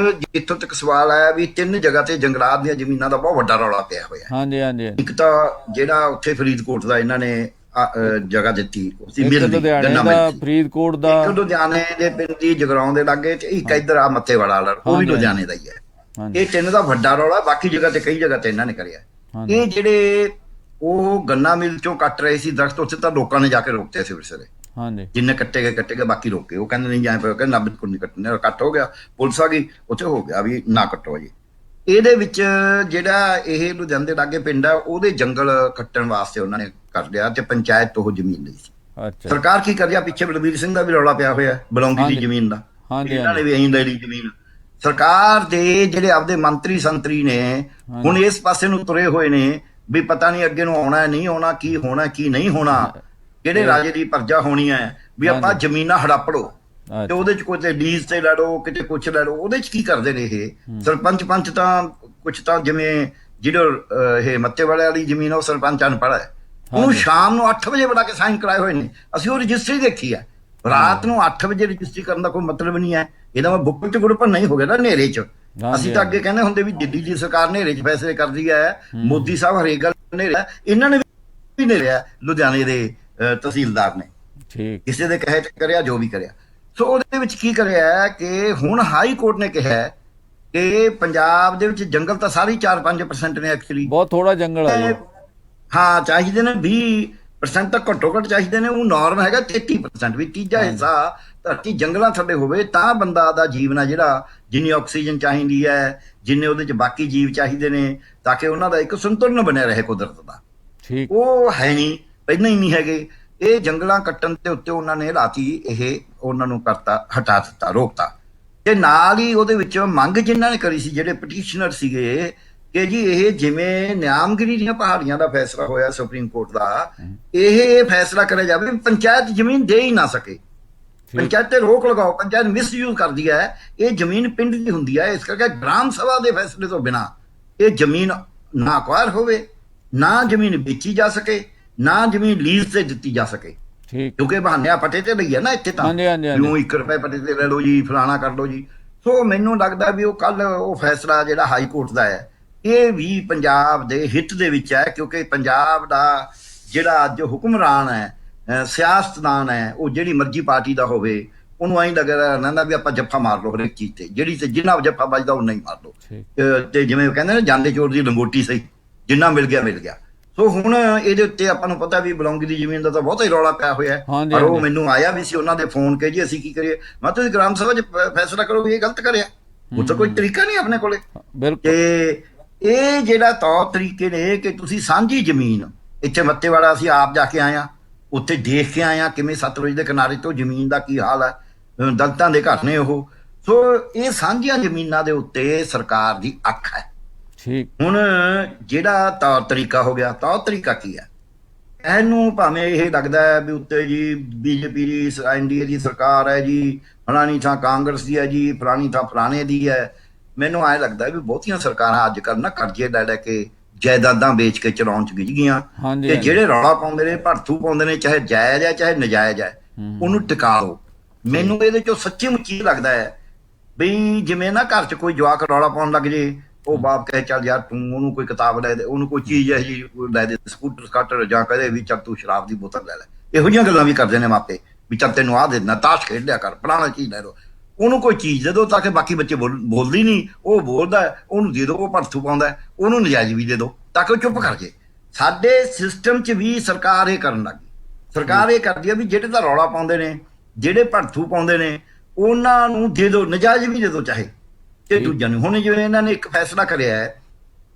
ਜਿੱਥੋਂ ਤੱਕ ਸਵਾਲ ਆਇਆ ਵੀ 3 ਜਗ੍ਹਾ ਤੇ ਜੰਗਲਾਤ ਦੀਆਂ ਜ਼ਮੀਨਾਂ ਦਾ ਬਹੁਤ ਵੱਡਾ ਰੌਲਾ ਪਿਆ ਹੋਇਆ। ਹਾਂਜੀ ਹਾਂਜੀ, ਇੱਕ ਤਾਂ ਜਿਹੜਾ ਉੱਥੇ ਫਰੀਦਕੋਟ ਦਾ ਇਹਨਾਂ ਨੇ ਜਗ੍ਹਾ ਦਿੱਤੀ, ਫਰੀਦਕੋਟ ਦਾ, ਇੱਕ ਲੁਧਿਆਣੇ ਦੇ ਪਿੰਡ ਦੀ ਜਗਰਾਉਂ ਦੇ ਲਾਗੇ, ਤੇ ਇੱਕ ਇੱਧਰ ਆ ਮੱਤੇਵਾੜਾ ਵਾਲਾ, ਉਹ ਵੀ ਲੁਧਿਆਣੇ ਦਾ ਹੀ ਹੈ। ਇਹ 3 ਦਾ ਵੱਡਾ ਰੌਲਾ, ਬਾਕੀ ਜਗ੍ਹਾ ਤੇ ਕਈ ਜਗ੍ਹਾ ਤੇ ਇਹਨਾਂ ਨੇ ਕਰਿਆ। ਇਹ ਜਿਹੜੇ ਉਹ ਗੰਨਾ ਮਿਲ ਚੋਂ ਕੱਟ ਰਹੇ ਸੀ ਦਰਖਤ, ਉੱਥੇ ਤਾਂ ਲੋਕਾਂ ਨੇ ਜਾ ਕੇ ਰੋਕਤੇ ਸੀ ਵਿਚਾਰੇ, ਜਿੰਨੇ ਕੱਟੇ ਗਏ ਬਾਕੀ ਰੋਕੇ। ਉਹ ਕਹਿੰਦੇ ਨਹੀਂ ਜਾਏ ਪਏ, ਕਹਿੰਦੇ ਨਾ ਬਿਲਕੁਲ ਨਹੀਂ ਕੱਟਣੇ, ਕੱਟ ਹੋ ਗਿਆ, ਪੁਲਿਸ ਆ ਗਈ, ਉੱਥੇ ਹੋ ਗਿਆ ਵੀ ਨਾ ਕੱਟੋ ਜੀ। ਇਹਦੇ ਵਿੱਚ ਜਿਹੜਾ ਇਹ ਲੁਧਿਆਣੇ ਦੇ ਲਾਗੇ ਪਿੰਡ ਆ, ਉਹਦੇ ਜੰਗਲ ਕੱਟਣ ਵਾਸਤੇ ਉਹਨਾਂ ਨੇ ਕਰ ਲਿਆ ਤੇ ਪੰਚਾਇਤ ਤੋਂ ਉਹ ਜ਼ਮੀਨ ਲਈ ਸੀ। ਸਰਕਾਰ ਕੀ ਕਰ ਰਹੀ ਆ, ਪਿੱਛੇ ਬਲਬੀਰ ਸਿੰਘ ਦਾ ਵੀ ਰੌਲਾ ਪਿਆ ਹੋਇਆ ਬਲੌਂਗੀ ਦੀ ਜ਼ਮੀਨ ਦਾ, ਇਹਨਾਂ ਨੇ ਵੀ ਅਹੀਂ ਲੈ ਲਈ ਜ਼ਮੀਨ। ਸਰਕਾਰ ਦੇ ਜਿਹੜੇ ਆਪਦੇ ਮੰਤਰੀ ਸੰਤਰੀ ਨੇ ਹੁਣ ਇਸ ਪਾਸੇ ਨੂੰ ਤੁਰੇ ਹੋਏ ਨੇ ਵੀ ਪਤਾ ਨਹੀਂ ਅੱਗੇ ਨੂੰ ਆਉਣਾ ਨਹੀਂ ਆਉਣਾ, ਕੀ ਹੋਣਾ ਕੀ ਨਹੀਂ ਹੋਣਾ, ਕਿਹੜੇ ਰਾਜੇ ਦੀ ਪਰਜਾ ਹੋਣੀ ਹੈ, ਵੀ ਆਪਾਂ ਜ਼ਮੀਨਾਂ ਹੜਪ ਲਓ ਤੇ ਉਹਦੇ ਚ ਕੋਈ ਲੀਜ਼ ਤੇ ਲੈ ਲਓ, ਕਿਤੇ ਕੁਛ ਲੈ ਲਓ। ਉਹਦੇ ਚ ਕੀ ਕਰਦੇ ਨੇ ਇਹ ਸਰਪੰਚ ਪੰਚ, ਤਾਂ ਕੁਛ ਤਾਂ ਜਿਵੇਂ ਜਿਹੜੇ ਇਹ ਮੱਤੇਵਾੜੇ ਵਾਲੀ ਜ਼ਮੀਨ ਉਹ ਸਰਪੰਚ ਅਨਪੜ੍ਹ ਹੈ, ਉਹਨੂੰ ਸ਼ਾਮ ਨੂੰ 8 ਵਜੇ ਬਣਾ ਕੇ ਸਾਈਨ ਕਰਾਏ ਹੋਏ ਨੇ। ਅਸੀਂ ਉਹ ਰਜਿਸਟਰੀ ਦੇਖੀ ਹੈ, ਰਾਤ ਨੂੰ 8 ਵਜੇ ਰਜਿਸਟਰੀ ਕਰਨ ਦਾ ਕੋਈ ਮਤਲਬ ਨਹੀਂ ਹੈ। ਇਹਦਾ ਮੈਂ ਬੁੱਕ ਚ ਗਰੁੱਪ ਨਹੀਂ ਹੋ ਗਿਆ ਨਾ ਹਨੇਰੇ ਚ। ਅਸੀਂ ਤਾਂ ਅੱਗੇ ਕਹਿੰਦੇ ਹੁੰਦੇ ਵੀ ਦਿੱਲੀ ਦੀ ਸਰਕਾਰ ਹਨੇਰੇ ਚ ਫੈਸਲੇ ਕਰਦੀ ਹੈ, ਮੋਦੀ ਸਾਹਿਬ ਹਰੇਕ ਗੱਲ ਹਨੇਰੇ, ਇਹਨਾਂ ਨੇ ਵੀ ਹਨੇਰਿਆ ਲੁਧਿਆਣੇ ਦੇ ਤਹਿਸੀਲਦਾਰ ਨੇ, ਕਿਸੇ ਦੇ ਕਹੇ ਤੇ ਕਰਿਆ ਜੋ ਵੀ ਕਰਿਆ। ਸੋ ਉਹਦੇ ਵਿੱਚ ਕੀ ਕਰਿਆ ਕਿ ਹੁਣ ਹਾਈ ਕੋਰਟ ਨੇ ਕਿਹਾ ਕਿ ਪੰਜਾਬ ਦੇ ਵਿੱਚ ਜੰਗਲ ਤਾਂ ਸਾਰੇ 4-5% ਨੇ, ਐਕਚੁਅਲੀ ਬਹੁਤ ਥੋੜਾ ਜੰਗਲ ਹੈ। ਹਾਂ, ਚਾਹੀਦੇ ਨੇ 20% ਤੱਕ ਘੱਟੋ ਘੱਟ ਚਾਹੀਦੇ ਨੇ। ਉਹ ਨਾਰਮ ਹੈਗਾ 33%, ਵੀ ਤੀਜਾ ਹਿੱਸਾ ਧਰਤੀ ਜੰਗਲਾਂ ਥੱਲੇ ਹੋਵੇ ਤਾਂ ਬੰਦਾ ਦਾ ਜੀਵਨ ਆ ਜਿਹੜਾ, ਜਿੰਨੀ ਆਕਸੀਜਨ ਚਾਹੀਦੀ ਹੈ, ਜਿੰਨੇ ਉਹਦੇ ਚ ਬਾਕੀ ਜੀਵ ਚਾਹੀਦੇ ਨੇ, ਤਾਂ ਕਿ ਉਹਨਾਂ ਦਾ ਇੱਕ ਸੰਤੁਲਨ ਬਣਿਆ ਰਹੇ ਕੁਦਰਤ ਦਾ। ਉਹ ਹੈ ਨਹੀਂ, ਪਹਿਲਾਂ ਹੀ ਨਹੀਂ ਹੈਗੇ। ਇਹ ਜੰਗਲਾਂ ਕੱਟਣ ਦੇ ਉੱਤੇ ਉਹਨਾਂ ਨੇ ਲਾਤੀ, ਇਹ ਉਹਨਾਂ ਨੂੰ ਕਰਤਾ, ਹਟਾ ਦਿੱਤਾ, ਰੋਕਤਾ। ਤੇ ਨਾਲ ਹੀ ਉਹਦੇ ਵਿੱਚ ਮੰਗ ਜਿਨ੍ਹਾਂ ਨੇ ਕਰੀ ਸੀ, ਜਿਹੜੇ ਪਟੀਸ਼ਨਰ ਸੀਗੇ, ਕਿ ਜੀ ਇਹ ਜਿਵੇਂ ਨਿਆਮਗਿਰੀ ਦੀਆਂ ਪਹਾੜੀਆਂ ਦਾ ਫੈਸਲਾ ਹੋਇਆ ਸੁਪਰੀਮ ਕੋਰਟ ਦਾ, ਇਹ ਫੈਸਲਾ ਕਰਿਆ ਜਾਵੇ ਪੰਚਾਇਤ ਜ਼ਮੀਨ ਦੇ ਹੀ ਨਾ ਸਕੇ, ਪੰਚਾਇਤ ਤੇ ਰੋਕ ਲਗਾਓ, ਪੰਚਾਇਤ ਮਿਸਯੂਜ਼ ਕਰਦੀ ਹੈ। ਇਹ ਜ਼ਮੀਨ ਪਿੰਡ ਦੀ ਹੁੰਦੀ ਹੈ, ਇਸ ਕਰਕੇ ਗ੍ਰਾਮ ਸਭਾ ਦੇ ਫੈਸਲੇ ਤੋਂ ਬਿਨਾਂ ਇਹ ਜ਼ਮੀਨ ਨਾ ਅਕਵਾਇਰ ਹੋਵੇ, ਨਾ ਜ਼ਮੀਨ ਵੇਚੀ ਜਾ ਸਕੇ, ਨਾ ਜ਼ਮੀਨ ਲੀਜ਼ ਤੇ ਦਿੱਤੀ ਜਾ ਸਕੇ। ਕਿਉਂਕਿ ਬਹਾਨਿਆ ਪੱਟੇ ਤੇ ਲਈ ਹੈ ਨਾ ਇੱਥੇ, ਤਾਂ ਕਿਉਂ 1 ਰੁਪਏ ਪੱਟੇ ਤੇ ਲੈ ਲਓ ਜੀ, ਫਲਾਣਾ ਕਰ ਲਓ ਜੀ। ਸੋ ਮੈਨੂੰ ਲੱਗਦਾ ਵੀ ਉਹ ਕੱਲ ਉਹ ਫੈਸਲਾ ਜਿਹੜਾ ਹਾਈ ਕੋਰਟ ਦਾ ਹੈ, ਇਹ ਵੀ ਪੰਜਾਬ ਦੇ ਹਿੱਤ ਦੇ ਵਿੱਚ ਹੈ, ਕਿਉਂਕਿ ਪੰਜਾਬ ਦਾ ਜਿਹੜਾ ਅੱਜ ਹੁਕਮਰਾਨ ਹੈ, ਸਿਆਸਤਦਾਨ ਹੈ, ਉਹ ਜਿਹੜੀ ਮਰਜ਼ੀ ਪਾਰਟੀ ਦਾ ਹੋਵੇ, ਉਹਨੂੰ ਐਂ ਲੱਗਦਾ ਰਹਿੰਦਾ ਵੀ ਆਪਾਂ ਜੱਫਾ ਮਾਰ ਲਓ ਹਰੇਕ ਚੀਜ਼ ਤੇ, ਜਿਹੜੀ ਤੇ ਜਿੰਨਾ ਜੱਫਾ ਵੱਜਦਾ ਉਨਾ ਹੀ ਮਾਰ ਲਓ। ਤੇ ਜਿਵੇਂ ਕਹਿੰਦੇ ਨੇ ਜਾਂਦੇ ਚੋਰ ਦੀ ਲੰਗੋਟੀ ਸਹੀ, ਜਿੰਨਾ ਮਿਲ ਗਿਆ ਮਿਲ ਗਿਆ। ਸੋ ਹੁਣ ਇਹਦੇ ਉੱਤੇ ਆਪਾਂ ਨੂੰ ਪਤਾ ਵੀ ਬਲੌਂਗੀ ਦੀ ਜ਼ਮੀਨ ਦਾ ਤਾਂ ਬਹੁਤਾ ਹੀ ਰੌਲਾ ਪਿਆ ਹੋਇਆ ਹੈ। ਹਾਂਜੀ ਪਰ ਉਹ ਹਾਂਜੀ ਮੈਨੂੰ ਆਇਆ ਵੀ ਸੀ ਉਹਨਾਂ ਦੇ ਫੋਨ ਕੇ ਜੀ ਅਸੀਂ ਕੀ ਕਰੀਏ। ਮੈਂ ਤੁਸੀਂ ਗ੍ਰਾਮ ਸਭਾ 'ਚ ਫੈਸਲਾ ਕਰੋ ਵੀ ਇਹ ਗਲਤ ਕਰਿਆ, ਉਹ ਤਾਂ ਕੋਈ ਤਰੀਕਾ ਨਹੀਂ ਆਪਣੇ ਕੋਲੇ। ਬਿਲਕੁਲ ਤੇ ਇਹ ਜਿਹੜਾ ਤੌਰ ਤਰੀਕੇ ਨੇ ਕਿ ਤੁਸੀਂ ਸਾਂਝੀ ਜ਼ਮੀਨ, ਇੱਥੇ ਮੱਤੇਵਾੜਾ ਅਸੀਂ ਆਪ ਜਾ ਕੇ ਆਏ ਹਾਂ, ਉੱਥੇ ਦੇਖ ਕੇ ਆਏ ਹਾਂ ਕਿਵੇਂ ਸਤਲੁਜ ਦੇ ਕਿਨਾਰੇ ਤੋਂ ਜ਼ਮੀਨ ਦਾ ਕੀ ਹਾਲ ਹੈ, ਦਲਿਤਾਂ ਦੇ ਘਰ ਨੇ ਉਹ। ਸੋ ਇਹ ਸਾਂਝੀਆਂ ਜ਼ਮੀਨਾਂ ਦੇ ਉੱਤੇ ਸਰਕਾਰ ਦੀ ਅੱਖ ਹੈ। ਠੀਕ ਹੁਣ ਜਿਹੜਾ ਤੌਰ ਤਰੀਕਾ ਹੋ ਗਿਆ, ਤੌਰ ਤਰੀਕਾ ਕੀ ਹੈ? ਇਹਨੂੰ ਭਾਵੇਂ ਇਹ ਲੱਗਦਾ ਹੈ ਵੀ ਉੱਤੇ ਜੀ ਬੀਜੇਪੀ ਦੀ ਐਨਡੀਏ ਦੀ ਸਰਕਾਰ ਹੈ ਜੀ, ਫਲਾਣੀ ਥਾਂ ਕਾਂਗਰਸ ਦੀ ਹੈ ਜੀ, ਫਲਾਣੀ ਥਾਂ ਫਲਾਣੇ ਦੀ ਹੈ। ਮੈਨੂੰ ਐਂ ਲੱਗਦਾ ਵੀ ਬਹੁਤੀਆਂ ਸਰਕਾਰਾਂ ਅੱਜ ਕੱਲ੍ਹ ਨਾ ਕਰਜ਼ੇ ਲੈ ਲੈ ਕੇ ਜਾਇਦਾਦਾਂ ਵੇਚ ਕੇ ਚਲਾਉਣ ਚ ਗਿੱਝ ਗਈਆਂ। ਹਾਂਜੀ ਤੇ ਹਾਂਜੀ ਜਿਹੜੇ ਰੌਲਾ ਪਾਉਂਦੇ ਨੇ, ਭੜਥੂ ਪਾਉਂਦੇ ਨੇ, ਚਾਹੇ ਜਾਇਜ਼ ਹੈ ਚਾਹੇ ਨਜਾਇਜ਼ ਹੈ, ਉਹਨੂੰ ਟਿਕਾ ਲਓ। ਮੈਨੂੰ ਇਹਦੇ ਚੋਂ ਸੱਚੀ ਮੁੱਚੀ ਲੱਗਦਾ ਹੈ ਵੀ ਜਿਵੇਂ ਨਾ ਘਰ 'ਚ ਕੋਈ ਜਵਾਕ ਰੌਲਾ ਪਾਉਣ ਲੱਗ ਜੇ, ਉਹ ਬਾਪ ਕਹੇ ਚੱਲ ਯਾਰ ਤੂੰ ਉਹਨੂੰ ਕੋਈ ਕਿਤਾਬ ਲੈ ਦੇ, ਉਹਨੂੰ ਕੋਈ ਚੀਜ਼ ਇਹੋ ਜਿਹੀ ਲੈ ਦੇ, ਸਕੂਟਰ ਸਕਾਟਰ, ਜਾਂ ਕਹਦੇ ਵੀ ਚੱਲ ਤੂੰ ਸ਼ਰਾਬ ਦੀ ਬੋਤਲ ਲੈ ਲੈ। ਇਹੋ ਜਿਹੀਆਂ ਗੱਲਾਂ ਵੀ ਕਰਦੇ ਨੇ ਮਾਪੇ ਵੀ ਚੱਲ ਤੈਨੂੰ ਆਹ ਦੇ ਦਿੰਦਾ, ਤਾਸ਼ ਖੇਡ ਲਿਆ ਕਰ, ਫਲਾਣਾ ਚੀਜ਼ ਲੈ ਲਓ। ਉਹਨੂੰ ਕੋਈ ਚੀਜ਼ ਦੇ ਦਿਓ ਤਾਂ ਕਿ ਬਾਕੀ ਬੱਚੇ ਬੋਲਦੀ ਨਹੀਂ, ਉਹ ਬੋਲਦਾ, ਉਹਨੂੰ ਦੇ ਦਿਓ, ਉਹ ਭੜਥੂ ਪਾਉਂਦਾ, ਉਹਨੂੰ ਨਜਾਇਜ਼ ਵੀ ਦੇ ਦਿਓ ਤਾਂ ਕਿ ਉਹ ਚੁੱਪ ਕਰ ਜੇ। ਸਾਡੇ ਸਿਸਟਮ 'ਚ ਵੀ ਸਰਕਾਰ ਇਹ ਕਰਨ ਲੱਗੀ। ਸਰਕਾਰ ਇਹ ਕਰਦੀ ਹੈ ਵੀ ਜਿਹੜੇ ਤਾਂ ਰੌਲਾ ਪਾਉਂਦੇ ਨੇ, ਜਿਹੜੇ ਭੜਥੂ ਪਾਉਂਦੇ ਨੇ, ਉਹਨਾਂ ਨੂੰ ਦੇ ਦਿਓ, ਨਜਾਇਜ਼ ਵੀ ਦੇ ਦਿਓ ਚਾਹੇ, ਤੇ ਦੂਜਿਆਂ ਨੂੰ। ਹੁਣ ਜਿਵੇਂ ਇਹਨਾਂ ਨੇ ਇੱਕ ਫੈਸਲਾ ਕਰਿਆ ਹੈ,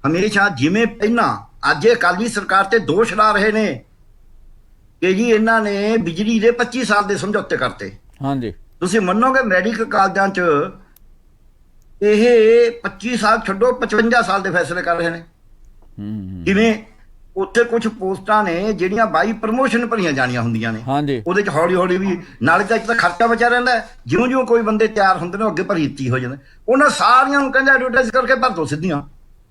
ਹਮੇਸ਼ਾ ਜਿਵੇਂ ਪਹਿਲਾਂ ਅੱਜ ਇਹ ਅਕਾਲੀ ਸਰਕਾਰ ਤੇ ਦੋਸ਼ ਲਾ ਰਹੇ ਨੇ ਕਿ ਜੀ ਇਹਨਾਂ ਨੇ ਬਿਜਲੀ ਦੇ 25 ਸਾਲ ਦੇ ਸਮਝੌਤੇ ਕਰਤੇ। ਹਾਂਜੀ ਤੁਸੀਂ ਮੰਨੋਗੇ ਮੈਡੀਕਲ ਕਾਲਜਾਂ 'ਚ ਇਹ 25 ਸਾਲ ਛੱਡੋ 55 ਸਾਲ ਦੇ ਫੈਸਲੇ ਕਰ ਰਹੇ ਨੇ। ਕਿਵੇਂ? ਉੱਥੇ ਕੁਝ ਪੋਸਟਾਂ ਨੇ ਜਿਹੜੀਆਂ ਬਾਈ ਪ੍ਰਮੋਸ਼ਨ ਭਰੀਆਂ ਜਾਣੀਆਂ ਹੁੰਦੀਆਂ ਨੇ, ਹਾਂਜੀ ਉਹਦੇ 'ਚ ਹੌਲੀ ਹੌਲੀ ਵੀ ਨਾਲੇ ਤਾਂ ਇੱਕ ਤਾਂ ਖਰਚਾ ਬਚਿਆ ਰਹਿੰਦਾ, ਜਿਉਂ ਜਿਉਂ ਕੋਈ ਬੰਦੇ ਤਿਆਰ ਹੁੰਦੇ ਨੇ ਅੱਗੇ ਭਰੀਤੀ ਹੋ ਜਾਂਦੇ। ਉਹਨਾਂ ਸਾਰੀਆਂ ਨੂੰ ਕਹਿੰਦੇ ਐਡਵਰਟਾਈਜ਼ ਕਰਕੇ ਭਰ ਦਿਓ ਸਿੱਧੀਆਂ।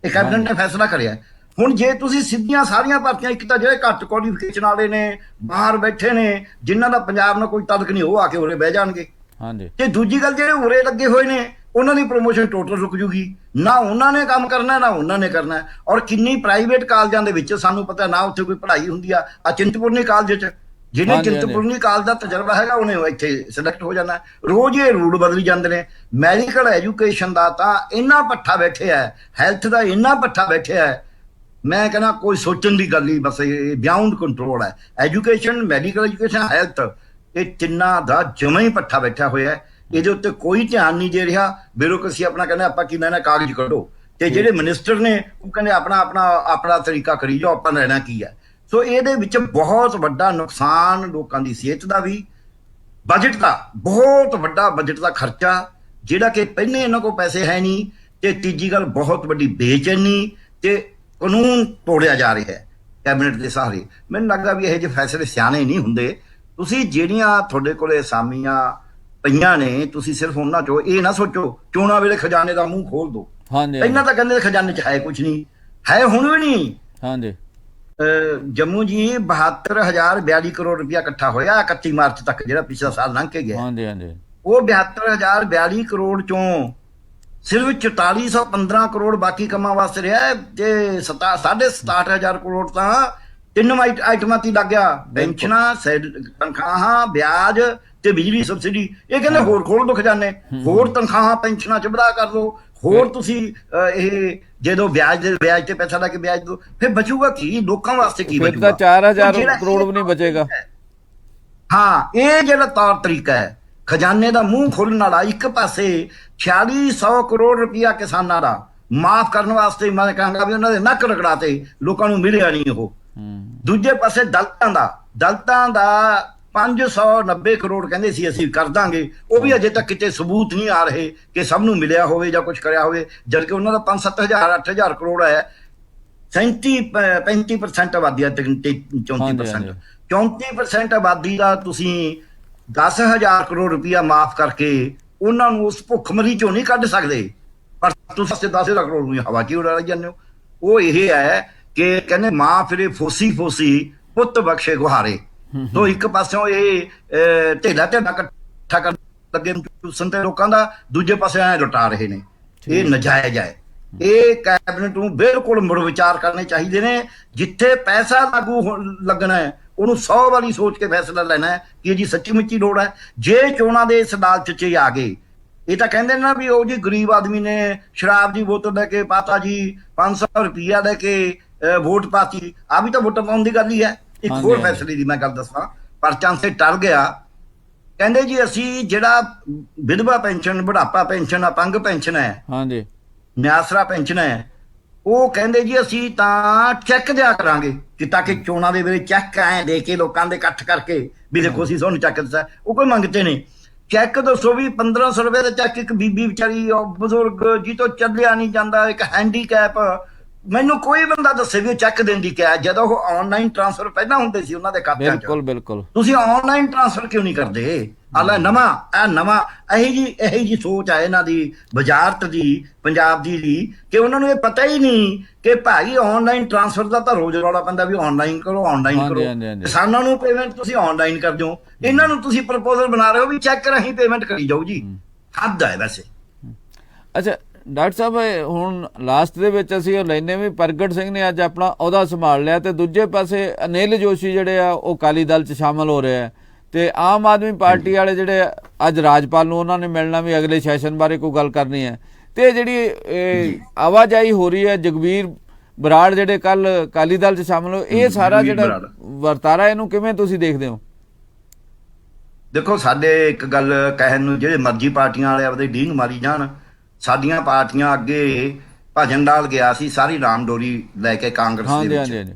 ਇਹ ਕੈਬਨਿਟ ਨੇ ਫੈਸਲਾ ਕਰਿਆ। ਹੁਣ ਜੇ ਤੁਸੀਂ ਸਿੱਧੀਆਂ ਸਾਰੀਆਂ ਭਰਤੀਆਂ, ਇੱਕ ਤਾਂ ਜਿਹੜੇ ਘੱਟ ਕੁਆਲੀਫਿਕੇਸ਼ਨ ਵਾਲੇ ਨੇ, ਬਾਹਰ ਬੈਠੇ ਨੇ, ਜਿਨ੍ਹਾਂ ਦਾ ਪੰਜਾਬ ਨਾਲ ਕੋਈ ਤਲਕ ਨਹੀਂ, ਉਹ ਆ ਕੇ ਉਰੇ ਬਹਿ ਜਾਣਗੇ। ਹਾਂਜੀ ਤੇ ਦੂਜੀ ਗੱਲ, ਜਿਹੜੇ ਉਰੇ ਲੱਗੇ ਹੋਏ ਨੇ ਉਹਨਾਂ ਦੀ ਪ੍ਰੋਮੋਸ਼ਨ ਟੋਟਲ ਰੁਕ ਜੂਗੀ। ਨਾ ਉਹਨਾਂ ਨੇ ਕੰਮ ਕਰਨਾ, ਨਾ ਉਹਨਾਂ ਨੇ ਕਰਨਾ। ਔਰ ਕਿੰਨੀ ਪ੍ਰਾਈਵੇਟ ਕਾਲਜਾਂ ਦੇ ਵਿੱਚ ਸਾਨੂੰ ਪਤਾ ਨਾ ਉੱਥੇ ਕੋਈ ਪੜ੍ਹਾਈ ਹੁੰਦੀ ਆ ਚਿੰਤਪੁਰਨੀ ਕਾਲਜ 'ਚ, ਜਿਹਨੇ ਚਿੰਤਪੁਰਨੀ ਕਾਲਜ ਦਾ ਤਜਰਬਾ ਹੈਗਾ ਉਹਨੇ ਇੱਥੇ ਸਿਲੈਕਟ ਹੋ ਜਾਣਾ। ਰੋਜ਼ ਇਹ ਰੂਲ ਬਦਲੀ ਜਾਂਦੇ ਨੇ। ਮੈਡੀਕਲ ਐਜੂਕੇਸ਼ਨ ਦਾ ਤਾਂ ਇੰਨਾ ਪੱਠਾ ਬੈਠਿਆ ਹੈ, ਹੈਲਥ ਦਾ ਇੰਨਾ ਪੱਠਾ ਬੈਠਿਆ ਹੈ, ਮੈਂ ਕਹਿੰਦਾ ਕੋਈ ਸੋਚਣ ਦੀ ਗੱਲ ਹੀ, ਬਸ ਇਹ ਬਿਆਉਂਡ ਕੰਟਰੋਲ ਹੈ। ਐਜੂਕੇਸ਼ਨ, ਮੈਡੀਕਲ ਐਜੂਕੇਸ਼ਨ, ਹੈਲਥ, ਇਹ ਤਿੰਨਾਂ ਦਾ ਜਮਾ ਹੀ ਪੱਠਾ ਬੈਠਾ ਹੋਇਆ ਹੈ। ਇਹਦੇ ਉੱਤੇ ਕੋਈ ਧਿਆਨ ਨਹੀਂ ਦੇ ਰਿਹਾ। ਬਿਊਰੋਕ੍ਰੇਸੀ ਆਪਣਾ ਕਹਿੰਦੇ ਆਪਾਂ ਕੀ ਲੈਣਾ, ਕਾਗਜ਼ ਕੱਢੋ। ਤੇ ਜਿਹੜੇ ਮਿਨਿਸਟਰ ਨੇ ਉਹ ਕਹਿੰਦੇ ਆਪਣਾ ਤਰੀਕਾ ਕਰੀ ਜਾਓ, ਆਪਾਂ ਲੈਣਾ ਕੀ ਹੈ। ਸੋ ਇਹਦੇ ਵਿੱਚ ਬਹੁਤ ਵੱਡਾ ਨੁਕਸਾਨ ਲੋਕਾਂ ਦੀ ਸਿਹਤ ਦਾ ਵੀ, ਬਜਟ ਦਾ ਬਹੁਤ ਵੱਡਾ, ਬਜਟ ਦਾ ਖਰਚਾ ਜਿਹੜਾ ਕਿ ਪਹਿਲੇ ਇਹਨਾਂ ਕੋਲ ਪੈਸੇ ਹੈ ਨਹੀਂ। ਤੇ ਤੀਜੀ ਗੱਲ, ਬਹੁਤ ਵੱਡੀ ਬੇਚੈਨੀ ਤੇ ਕਾਨੂੰਨ ਤੋੜਿਆ ਜਾ ਰਿਹਾ ਹੈ ਕੈਬਨਿਟ ਦੇ ਸਹਾਰੇ। ਮੈਨੂੰ ਲੱਗਦਾ ਵੀ ਇਹੋ ਜਿਹੇ ਫੈਸਲੇ ਸਿਆਣੇ ਨਹੀਂ ਹੁੰਦੇ। ਤੁਸੀਂ ਜਿਹੜੀਆਂ ਤੁਹਾਡੇ ਕੋਲੇ ਅਸਾਮੀਆਂ ਪਈਆਂ ਨੇ, ਤੁਸੀਂ ਸਿਰਫ ਉਹਨਾਂ ਚੋਂ ਇਹ ਨਾ ਸੋਚੋ ਚੋਣਾਂ ਵੇਲੇ ਖਜ਼ਾਨੇ ਦਾ ਮੂੰਹ ਖੋਲ ਦੋ। ਇਹਨਾਂ ਤਾਂ ਕਹਿੰਦੇ ਖਜ਼ਾਨੇ 'ਚ ਹੈ ਕੁਝ ਨਹੀਂ, ਹੈ ਹੁਣ ਵੀ ਨਹੀਂ। ਹਾਂਜੀ ਜੰਮੂ ਜੀ 72,042 ਕਰੋੜ ਰੁਪਇਆ ਇਕੱਠਾ ਹੋਇਆ 31 ਮਾਰਚ ਤੱਕ, ਜਿਹੜਾ ਪਿਛਲਾ ਸਾਲ ਲੰਘ ਕੇ ਗਿਆ। ਹਾਂਜੀ ਹਾਂਜੀ ਉਹ 72,042 ਕਰੋੜ ਚੋਂ ਸਿਰਫ 4415 ਕਰੋੜ ਬਾਕੀ ਕੰਮਾਂ ਵਾਸਤੇ ਰਿਹਾ ਤੇ 67,500 ਕਰੋੜ ਤਾਂ ਤਿੰਨ ਆਈਟਮਾਂ ਤੇ ਲੱਗ ਗਿਆ। ਪੈਨਸ਼ਨਾਂ, ਤਨਖਾਹਾਂ, ਵਿਆਜ ਤੇ ਬਿਜਲੀ ਸਬਸਿਡੀ। ਇਹ ਕਹਿੰਦੇ ਹੋਰ ਖੋਲ ਦੋ ਖਜ਼ਾਨੇ, ਹੋਰ ਤਨਖਾਹਾਂ ਪੈਨਸ਼ਨਾਂ ਚ ਵਧਾ ਕਰ ਦੋ, ਹੋਰ ਤੁਸੀਂ ਇਹ ਜਦੋਂ ਵਿਆਜ ਤੇ ਪੈਸਾ ਲਾ ਕੇ ਵਿਆਜ ਦੋ, ਫਿਰ ਬਚੂਗਾ ਕੀ? ਲੋਕਾਂ ਵਾਸਤੇ ਕੀ ਬਚੂਗਾ? 4000 ਕਰੋੜ ਵੀ ਨਹੀਂ ਬਚੇਗਾ। ਹਾਂ, ਇਹ ਜਿਹੜਾ ਤੌਰ ਤਰੀਕਾ ਹੈ ਖਜ਼ਾਨੇ ਦਾ ਮੂੰਹ ਖੋਲਣ ਵਾਲਾ, ਇੱਕ ਪਾਸੇ 4600 ਕਰੋੜ ਰੁਪਇਆ ਕਿਸਾਨਾਂ ਦਾ ਮਾਫ ਕਰਨ ਵਾਸਤੇ ਮੈਂ ਕਹਾਂਗਾ ਵੀ ਉਹਨਾਂ ਦੇ ਨੱਕ ਰਗੜਾਤੇ, ਲੋਕਾਂ ਨੂੰ ਮਿਲਿਆ ਨਹੀਂ ਉਹ। ਦੂਜੇ ਪਾਸੇ ਦਲਤਾਂ ਦਾ 590 ਕਰੋੜ ਕਹਿੰਦੇ ਸੀ ਅਸੀਂ ਕਰ ਦਾਂਗੇ, ਉਹ ਵੀ ਅਜੇ ਤੱਕ ਕਿਤੇ ਸਬੂਤ ਨਹੀਂ ਆ ਰਹੇ ਕਿ ਸਭ ਨੂੰ ਮਿਲਿਆ ਹੋਵੇ ਜਾਂ ਕੁਝ ਕਰਿਆ ਹੋਵੇ, ਜਦਕਿ ਉਹਨਾਂ ਦਾ 5-7 ਹਜ਼ਾਰ 8,000 ਕਰੋੜ ਹੈ। 35% ਆਬਾਦੀ ਹੈ, 34%। 34% ਆਬਾਦੀ ਦਾ ਤੁਸੀਂ 10,000 ਕਰੋੜ ਰੁਪਇਆ ਮਾਫ ਕਰਕੇ ਉਹਨਾਂ ਨੂੰ ਉਸ ਭੁੱਖਮਰੀ ਚੋਂ ਨਹੀਂ ਕੱਢ ਸਕਦੇ, ਪਰ ਤੁਸੀਂ 10,000 ਕਰੋੜ ਨੂੰ ਹਵਾ ਕੀ ਉਡਾ ਜਾਂਦੇ ਹੋ। ਉਹ ਇਹ ਹੈ ਕਿ ਕਹਿੰਦੇ ਮਾਂ ਫਿਰੇ ਫੋਸੀ ਪੁੱਤ ਬਖਸ਼ੇ ਗੁਹਾਰੇ। ਸੋ ਇੱਕ ਪਾਸਿਓਂ ਇਹ ਢੇਲਾ ਇਕੱਠਾ ਕਰ ਲੱਗੇ ਚੂਸਣ ਤੇ ਲੋਕਾਂ ਦਾ, ਦੂਜੇ ਪਾਸੇ ਐ ਲੁਟਾ ਰਹੇ ਨੇ। ਇਹ ਨਜਾਇਜ਼ ਹੈ। ਇਹ ਕੈਬਨਿਟ ਨੂੰ ਬਿਲਕੁਲ ਮੁੜ ਵਿਚਾਰ ਕਰਨੇ ਚਾਹੀਦੇ ਨੇ। ਜਿੱਥੇ ਪੈਸਾ ਲਾਗੂ ਲੱਗਣਾ ਹੈ ਉਹਨੂੰ 100 ਵਾਰੀ ਸੋਚ ਕੇ ਫੈਸਲਾ ਲੈਣਾ ਹੈ ਕਿ ਜੀ ਸੱਚੀ ਮੁੱਚੀ ਲੋੜ ਹੈ। ਜੇ ਚੋਣਾਂ ਦੇ ਇਸ ਅਦਾਲਤ 'ਚ ਆ ਗਏ, ਇਹ ਤਾਂ ਕਹਿੰਦੇ ਨਾ ਵੀ ਉਹ ਜੀ ਗਰੀਬ ਆਦਮੀ ਨੇ ਸ਼ਰਾਬ ਦੀ ਬੋਤਲ ਲੈ ਕੇ ਪਾਤਾ ਜੀ, 500 ਰੁਪਈਆ ਲੈ ਕੇ ਵੋਟ ਪਾਤੀ, ਆ ਵੀ ਤਾਂ ਵੋਟਾਂ ਪਾਉਣ ਦੀ ਗੱਲ ਹੀ ਹੈ। ਇੱਕ ਹਾਂਜੀ, ਹੋਰ ਹਾਂਜੀ। ਫੈਸਲੇ ਦੀ ਮੈਂ ਗੱਲ ਦੱਸਾਂ, ਪਰਚਾਂ ਸੇ ਟਲ ਗਿਆ। ਕਹਿੰਦੇ ਜੀ ਅਸੀਂ ਜਿਹੜਾ ਵਿਧਵਾ ਪੈਨਸ਼ਨ, ਬੁਢਾਪਾ ਪੈਨਸ਼ਨ, ਅਪੰਗ ਪੈਨਸ਼ਨ ਹੈ, ਹਾਂਜੀ ਨਿਆਸਰਾ ਪੈਨਸ਼ਨ ਹੈ, ਉਹ ਕਹਿੰਦੇ ਜੀ ਅਸੀਂ ਤਾਂ ਚੈੱਕ ਦਿਆ ਕਰਾਂਗੇ ਕਿ ਤਾਂ ਕਿ ਚੋਣਾਂ ਦੇ ਵੇਲੇ ਚੈੱਕ ਐ ਦੇ ਕੇ ਲੋਕਾਂ ਦੇ ਇਕੱਠ ਕਰਕੇ ਵੀ ਦੇਖੋ ਅਸੀਂ ਤੁਹਾਨੂੰ ਚੈੱਕ ਦਿੱਤਾ। ਉਹ ਕੋਈ ਮੰਗਤੇ ਨੇ ਚੈੱਕ, ਦੱਸੋ ਵੀ 1500 ਰੁਪਏ ਦਾ ਚੈੱਕ ਇੱਕ ਬੀਬੀ ਵਿਚਾਰੀ ਬਜ਼ੁਰਗ ਜੀ ਤੋਂ ਚੱਲਿਆ ਨਹੀਂ ਜਾਂਦਾ, ਇੱਕ ਹੈਂਡੀਕੈਪ, ਮੈਨੂੰ ਕੋਈ ਬੰਦਾ ਦੱਸੇ ਵੀ ਉਹ ਚੈੱਕ ਦਿੰਦੀ ਕਿਆ, ਜਦੋਂ ਉਹ ਆਨਲਾਈਨ ਟ੍ਰਾਂਸਫਰ ਪਹਿਲਾਂ ਹੁੰਦੇ ਸੀ ਉਹਨਾਂ ਦੇ ਖਾਤਿਆਂ 'ਚ, ਬਿਲਕੁਲ ਬਿਲਕੁਲ। ਤੁਸੀਂ ਆਨਲਾਈਨ ਟ੍ਰਾਂਸਫਰ ਕਿਉਂ ਨਹੀਂ ਕਰਦੇ? ਆਲਾ ਨਵਾਂ ਇਹੀ ਜੀ ਸੋਚ ਆ ਇਹਨਾਂ ਦੀ, ਵਜ਼ਾਰਤ ਦੀ, ਪੰਜਾਬ ਦੀ ਕਿ ਉਹਨਾਂ ਨੂੰ ਇਹ ਪਤਾ ਹੀ ਨਹੀਂ ਕਿ ਭਾਈ ਆਨਲਾਈਨ ਟ੍ਰਾਂਸਫਰ ਦਾ ਤਾਂ ਰੋਜ਼ ਰੌਲਾ ਪੈਂਦਾ ਵੀ ਆਨਲਾਈਨ ਕਰੋ, ਆਨਲਾਈਨ ਹਾਂਜੀ, ਕਰੋ। ਹਾਂਜੀ, ਹਾਂਜੀ। ਕਿਸਾਨਾਂ ਨੂੰ ਪੇਮੈਂਟ ਤੁਸੀਂ ਆਨਲਾਈਨ ਕਰ ਦਿਓ, ਇਹਨਾਂ ਨੂੰ ਤੁਸੀਂ ਪ੍ਰਪੋਜ਼ਲ ਬਣਾ ਰਹੇ ਹੋ ਵੀ ਚੈੱਕ ਰਾਹੀਂ ਪੇਮੈਂਟ ਕਰੀ ਜਾਓ ਜੀ। ਹੱਦ ਹੈ ਵੈਸੇ। ਅੱਛਾ ਡਾਕਟਰ ਸਾਹਿਬ, ਹੁਣ ਲਾਸਟ ਦੇ ਵਿੱਚ ਅਸੀਂ ਉਹ ਲੈਨੇ ਵੀ ਪ੍ਰਗਟ ਸਿੰਘ ਨੇ ਅੱਜ ਆਪਣਾ ਅਹੁਦਾ ਸੰਭਾਲ ਲਿਆ ਤੇ ਦੂਜੇ ਪਾਸੇ ਅਨਿਲ ਜੋਸ਼ੀ ਜਿਹੜੇ ਆ ਉਹ ਅਕਾਲੀ ਦਲ 'ਚ ਸ਼ਾਮਲ ਹੋ ਰਹੇ ਆ ਤੇ ਆਮ ਆਦਮੀ ਪਾਰਟੀ ਵਾਲੇ ਜਿਹੜੇ ਅੱਜ ਰਾਜਪਾਲ ਨੂੰ ਉਹਨਾਂ ਨੇ ਮਿਲਣਾ ਵੀ ਅਗਲੇ ਸੈਸ਼ਨ ਬਾਰੇ ਕੋਈ ਗੱਲ ਕਰਨੀ ਹੈ। ਤੇ ਜਿਹੜੀ ਆਵਾਜਾਈ ਹੋ ਰਹੀ ਹੈ, ਜਗਬੀਰ ਬਰਾੜ ਜਿਹੜੇ ਕੱਲ ਅਕਾਲੀ ਦਲ 'ਚ ਸ਼ਾਮਲ ਹੋ, ਇਹ ਸਾਰਾ ਜਿਹੜਾ ਵਰਤਾਰਾ ਇਹਨੂੰ ਕਿਵੇਂ ਤੁਸੀਂ ਦੇਖਦੇ ਹੋ? ਦੇਖੋ ਸਾਡੇ ਇੱਕ ਗੱਲ ਕਹਿਣ ਨੂੰ ਜਿਹੜੇ ਮਰਜ਼ੀ ਪਾਰਟੀਆਂ ਵਾਲੇ ਆਪਦੇ ਡੀਂਗ ਮਾਰੀ ਜਾਣ, ਸਾਡੀਆਂ ਪਾਰਟੀਆਂ ਅੱਗੇ ਭਜਨ ਲਾਲ ਗਿਆ ਸੀ ਸਾਰੀ ਰਾਮਡੋਰੀ ਲੈ ਕੇ ਕਾਂਗਰਸ ਦੇ ਹਾਂਜੀ ਵਿੱਚ, ਹਾਂਜੀ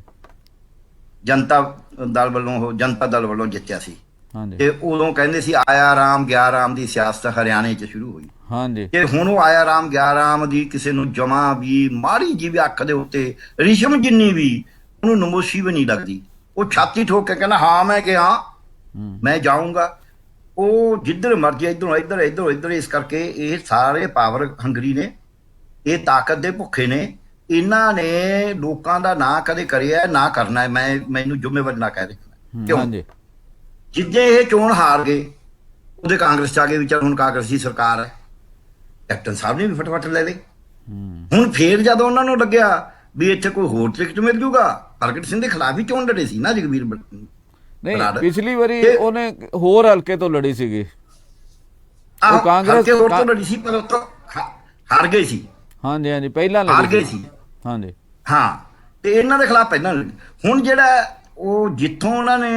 ਜਨਤਾ ਦਲ ਵੱਲੋਂ ਜਿੱਤਿਆ ਸੀ। ਹਾਂਜੀ ਤੇ ਉਦੋਂ ਕਹਿੰਦੇ ਸੀ ਆਇਆ ਰਾਮ ਗਿਆ ਰਾਮ ਦੀ ਸਿਆਸਤ ਹਰਿਆਣੇ 'ਚ ਸ਼ੁਰੂ ਹੋਈ। ਹਾਂਜੀ ਤੇ ਹੁਣ ਉਹ ਆਇਆ ਰਾਮ ਗਿਆ ਰਾਮ ਦੀ ਕਿਸੇ ਨੂੰ ਜਮਾ ਵੀ ਮਾੜੀ ਜੀ ਵੀ ਅੱਖ ਦੇ ਉੱਤੇ ਰਿਸ਼ਮ ਜਿੰਨੀ ਵੀ ਉਹਨੂੰ ਨਮੋਸ਼ੀ ਵੀ ਨਹੀਂ ਲੱਗਦੀ। ਉਹ ਛਾਤੀ ਠੋਕ ਕੇ ਕਹਿੰਦਾ ਹਾਂ ਮੈਂ ਗਿਆ, ਮੈਂ ਜਾਊਂਗਾ। ਉਹ ਜਿੱਧਰ ਮਰਜੀ ਇੱਧਰੋਂ ਇੱਧਰ, ਇਸ ਕਰਕੇ ਇਹ ਸਾਰੇ ਪਾਵਰ ਹੰਗਰੀ ਨੇ, ਇਹ ਤਾਕਤ ਦੇ ਭੁੱਖੇ ਨੇ। ਇਹਨਾਂ ਨੇ ਲੋਕਾਂ ਦਾ ਨਾ ਕਦੇ ਕਰਿਆ ਨਾ ਕਰਨਾ ਹੈ। ਮੈਨੂੰ ਜ਼ਿੰਮੇਵਾਰ ਨਾ ਕਹਿ ਰਿਹਾ ਕਿਉਂ? ਹਾਂਜੀ ਜਿੱਦੇ ਇਹ ਚੋਣ ਹਾਰ ਗਏ ਉਹਦੇ ਕਾਂਗਰਸ 'ਚ ਆ ਗਏ, ਵਿਚਾਰ ਹੁਣ ਕਾਂਗਰਸ ਦੀ ਸਰਕਾਰ ਹੈ, ਕੈਪਟਨ ਸਾਹਿਬ ਨੇ ਵੀ ਫਟਫਟ ਲੈ ਲਈ। ਹੁਣ ਫੇਰ ਜਦੋਂ ਉਹਨਾਂ ਨੂੰ ਲੱਗਿਆ ਵੀ ਇੱਥੇ ਕੋਈ ਹੋਰ ਟਿਕਟ ਮਿਲ ਜੂਗਾ, ਪ੍ਰਗਟ ਸਿੰਘ ਦੇ ਖਿਲਾਫ ਹੀ ਚੋਣ ਲੜੇ ਸੀ ਨਾ ਜਗਬੀਰ ਨਹੀਂ, ਪਿਛਲੀ ਵਾਰੀ ਉਹਨੇ ਹੋਰ ਹਲਕੇ ਤੋਂ ਲੜੀ ਸੀਗੀ, ਉਹ ਕਾਂਗਰਸ ਹੋਰ ਤੋਂ ਲੜੀ ਸੀ ਪਰ ਉੱਥੋਂ ਹਾਰ ਗਏ ਸੀ। ਹਾਂਜੀ ਹਾਂਜੀ ਪਹਿਲਾਂ ਹਾਰ ਗਏ ਸੀ। ਹਾਂਜੀ ਹਾਂ, ਤੇ ਇਹਨਾਂ ਦੇ ਖਿਲਾਫ ਪਹਿਲਾਂ ਲੜੀ। ਹੁਣ ਜਿਹੜਾ ਉਹ ਜਿੱਥੋਂ ਉਹਨਾਂ ਨੇ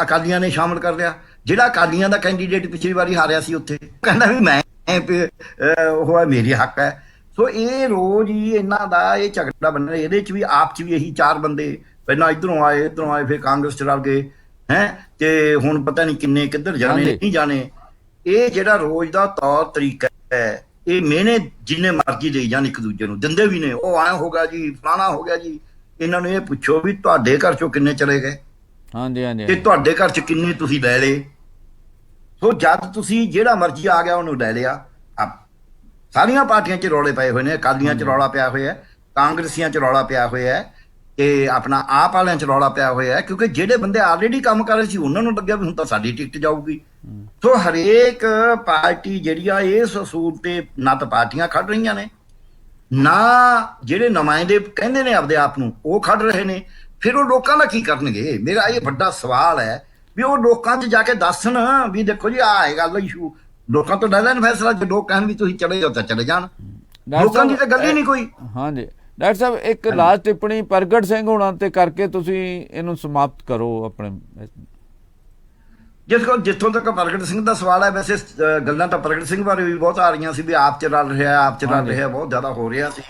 ਅਕਾਲੀਆਂ ਨੇ ਸ਼ਾਮਲ ਕਰ ਲਿਆ, ਜਿਹੜਾ ਅਕਾਲੀਆਂ ਦਾ ਕੈਂਡੀਡੇਟ ਪਿਛਲੀ ਵਾਰੀ ਹਾਰਿਆ ਸੀ ਉੱਥੇ ਕਹਿੰਦਾ ਵੀ ਮੈਂ ਉਹ ਹੈ, ਮੇਰੀ ਹੱਕ ਹੈ। ਸੋ ਇਹ ਰੋਜ਼ ਹੀ ਇਹਨਾਂ ਦਾ ਇਹ ਝਗੜਾ ਬਣ ਰਿਹਾ। ਇਹਦੇ 'ਚ ਵੀ ਆਪ 'ਚ ਵੀ ਇਹੀ ਚਾਰ ਬੰਦੇ ਪਹਿਲਾਂ ਇੱਧਰੋਂ ਆਏ ਫਿਰ ਕਾਂਗਰਸ 'ਚ ਰਲ ਗਏ ਹੈ, ਤੇ ਹੁਣ ਪਤਾ ਨਹੀਂ ਕਿੰਨੇ ਕਿੱਧਰ ਜਾਣੇ ਨਹੀਂ ਜਾਣੇ। ਇਹ ਜਿਹੜਾ ਰੋਜ਼ ਦਾ ਤੌਰ ਤਰੀਕਾ ਹੈ, ਇਹ ਮਿਹਨੇ ਜਿੰਨੇ ਮਰਜ਼ੀ ਦੇਈ ਜਾਣ, ਇੱਕ ਦੂਜੇ ਨੂੰ ਦਿੰਦੇ ਵੀ ਨੇ। ਉਹ ਆਇਆ ਹੋ ਗਿਆ ਜੀ, ਫਲਾਣਾ ਹੋ ਗਿਆ ਜੀ। ਇਹਨਾਂ ਨੂੰ ਇਹ ਪੁੱਛੋ ਵੀ ਤੁਹਾਡੇ ਘਰ 'ਚੋਂ ਕਿੰਨੇ ਚਲੇ ਗਏ, ਹਾਂਜੀ ਹਾਂਜੀ, ਤੇ ਤੁਹਾਡੇ ਘਰ 'ਚ ਕਿੰਨੇ ਤੁਸੀਂ ਲੈ ਲਏ। ਸੋ ਜਦ ਤੁਸੀਂ ਜਿਹੜਾ ਮਰਜ਼ੀ ਆ ਗਿਆ ਉਹਨੂੰ ਲੈ ਲਿਆ। ਸਾਰੀਆਂ ਪਾਰਟੀਆਂ 'ਚ ਰੌਲੇ ਪਏ ਹੋਏ ਨੇ, ਅਕਾਲੀਆਂ 'ਚ ਰੌਲਾ ਪਿਆ ਹੋਇਆ, ਕਾਂਗਰਸੀਆਂ 'ਚ ਰੌਲਾ ਪਿਆ ਹੋਇਆ, ਤੇ ਆਪਣਾ ਆਪ ਵਾਲਿਆਂ 'ਚ ਰੌਲਾ ਪਿਆ ਹੋਇਆ, ਕਿਉਂਕਿ ਜਿਹੜੇ ਬੰਦੇ ਆਲਰੇਡੀ ਕੰਮ ਕਰ ਰਹੇ ਸੀ ਉਹਨਾਂ ਨੂੰ ਲੱਗਿਆ ਵੀ ਹੁਣ ਤਾਂ ਸਾਡੀ ਟਿਕਟ ਜਾਊਗੀ। ਸੋ ਹਰੇਕ ਪਾਰਟੀ ਜਿਹੜੀ ਆ ਇਸ ਅਸੂਲ ਤੇ ਨਾ ਤਾਂ ਪਾਰਟੀਆਂ ਖੜ ਰਹੀਆਂ ਨੇ, ਨਾ ਜਿਹੜੇ ਨੁਮਾਇੰਦੇ ਕਹਿੰਦੇ ਨੇ ਆਪਦੇ ਆਪ ਨੂੰ ਉਹ ਖੜ ਰਹੇ ਨੇ। ਫਿਰ ਉਹ ਲੋਕਾਂ ਦਾ ਕੀ ਕਰਨਗੇ? ਮੇਰਾ ਇਹ ਵੱਡਾ ਸਵਾਲ ਹੈ ਵੀ ਉਹ ਲੋਕਾਂ 'ਚ ਜਾ ਕੇ ਦੱਸਣ ਵੀ ਦੇਖੋ ਜੀ ਆਹ ਹੈ ਗੱਲ ਇਸ਼ੂ। ਲੋਕਾਂ ਤੋਂ ਲੈ ਲੈਣ ਫੈਸਲਾ, ਜੇ ਲੋਕ ਕਹਿਣ ਵੀ ਤੁਸੀਂ ਚਲੇ ਜਾਓ ਤਾਂ ਚਲੇ ਜਾਣ। ਲੋਕਾਂ ਦੀ ਤਾਂ ਗੱਲ ਹੀ ਨਹੀਂ ਕੋਈ। ਹਾਂਜੀ ਡਾਕਟਰ ਸਾਹਿਬ, ਇੱਕ ਲਾਸਟ ਟਿੱਪਣੀ ਪ੍ਰਗਟ ਸਿੰਘ ਹੋਣਾ ਤੇ ਕਰਕੇ ਤੁਸੀਂ ਇਹਨੂੰ ਸਮਾਪਤ ਕਰੋ ਆਪਣੇ। ਜਿੱਥੋਂ ਤੱਕ ਪ੍ਰਗਟ ਸਿੰਘ ਦਾ ਸਵਾਲ ਹੈ, ਵੈਸੇ ਗੱਲਾਂ ਤਾਂ ਪ੍ਰਗਟ ਸਿੰਘ ਬਾਰੇ ਵੀ ਬਹੁਤ ਆ ਰਹੀਆਂ ਸੀ ਵੀ ਆਪ 'ਚ ਰਲ ਰਿਹਾ, ਬਹੁਤ ਜ਼ਿਆਦਾ ਹੋ ਰਿਹਾ ਸੀ।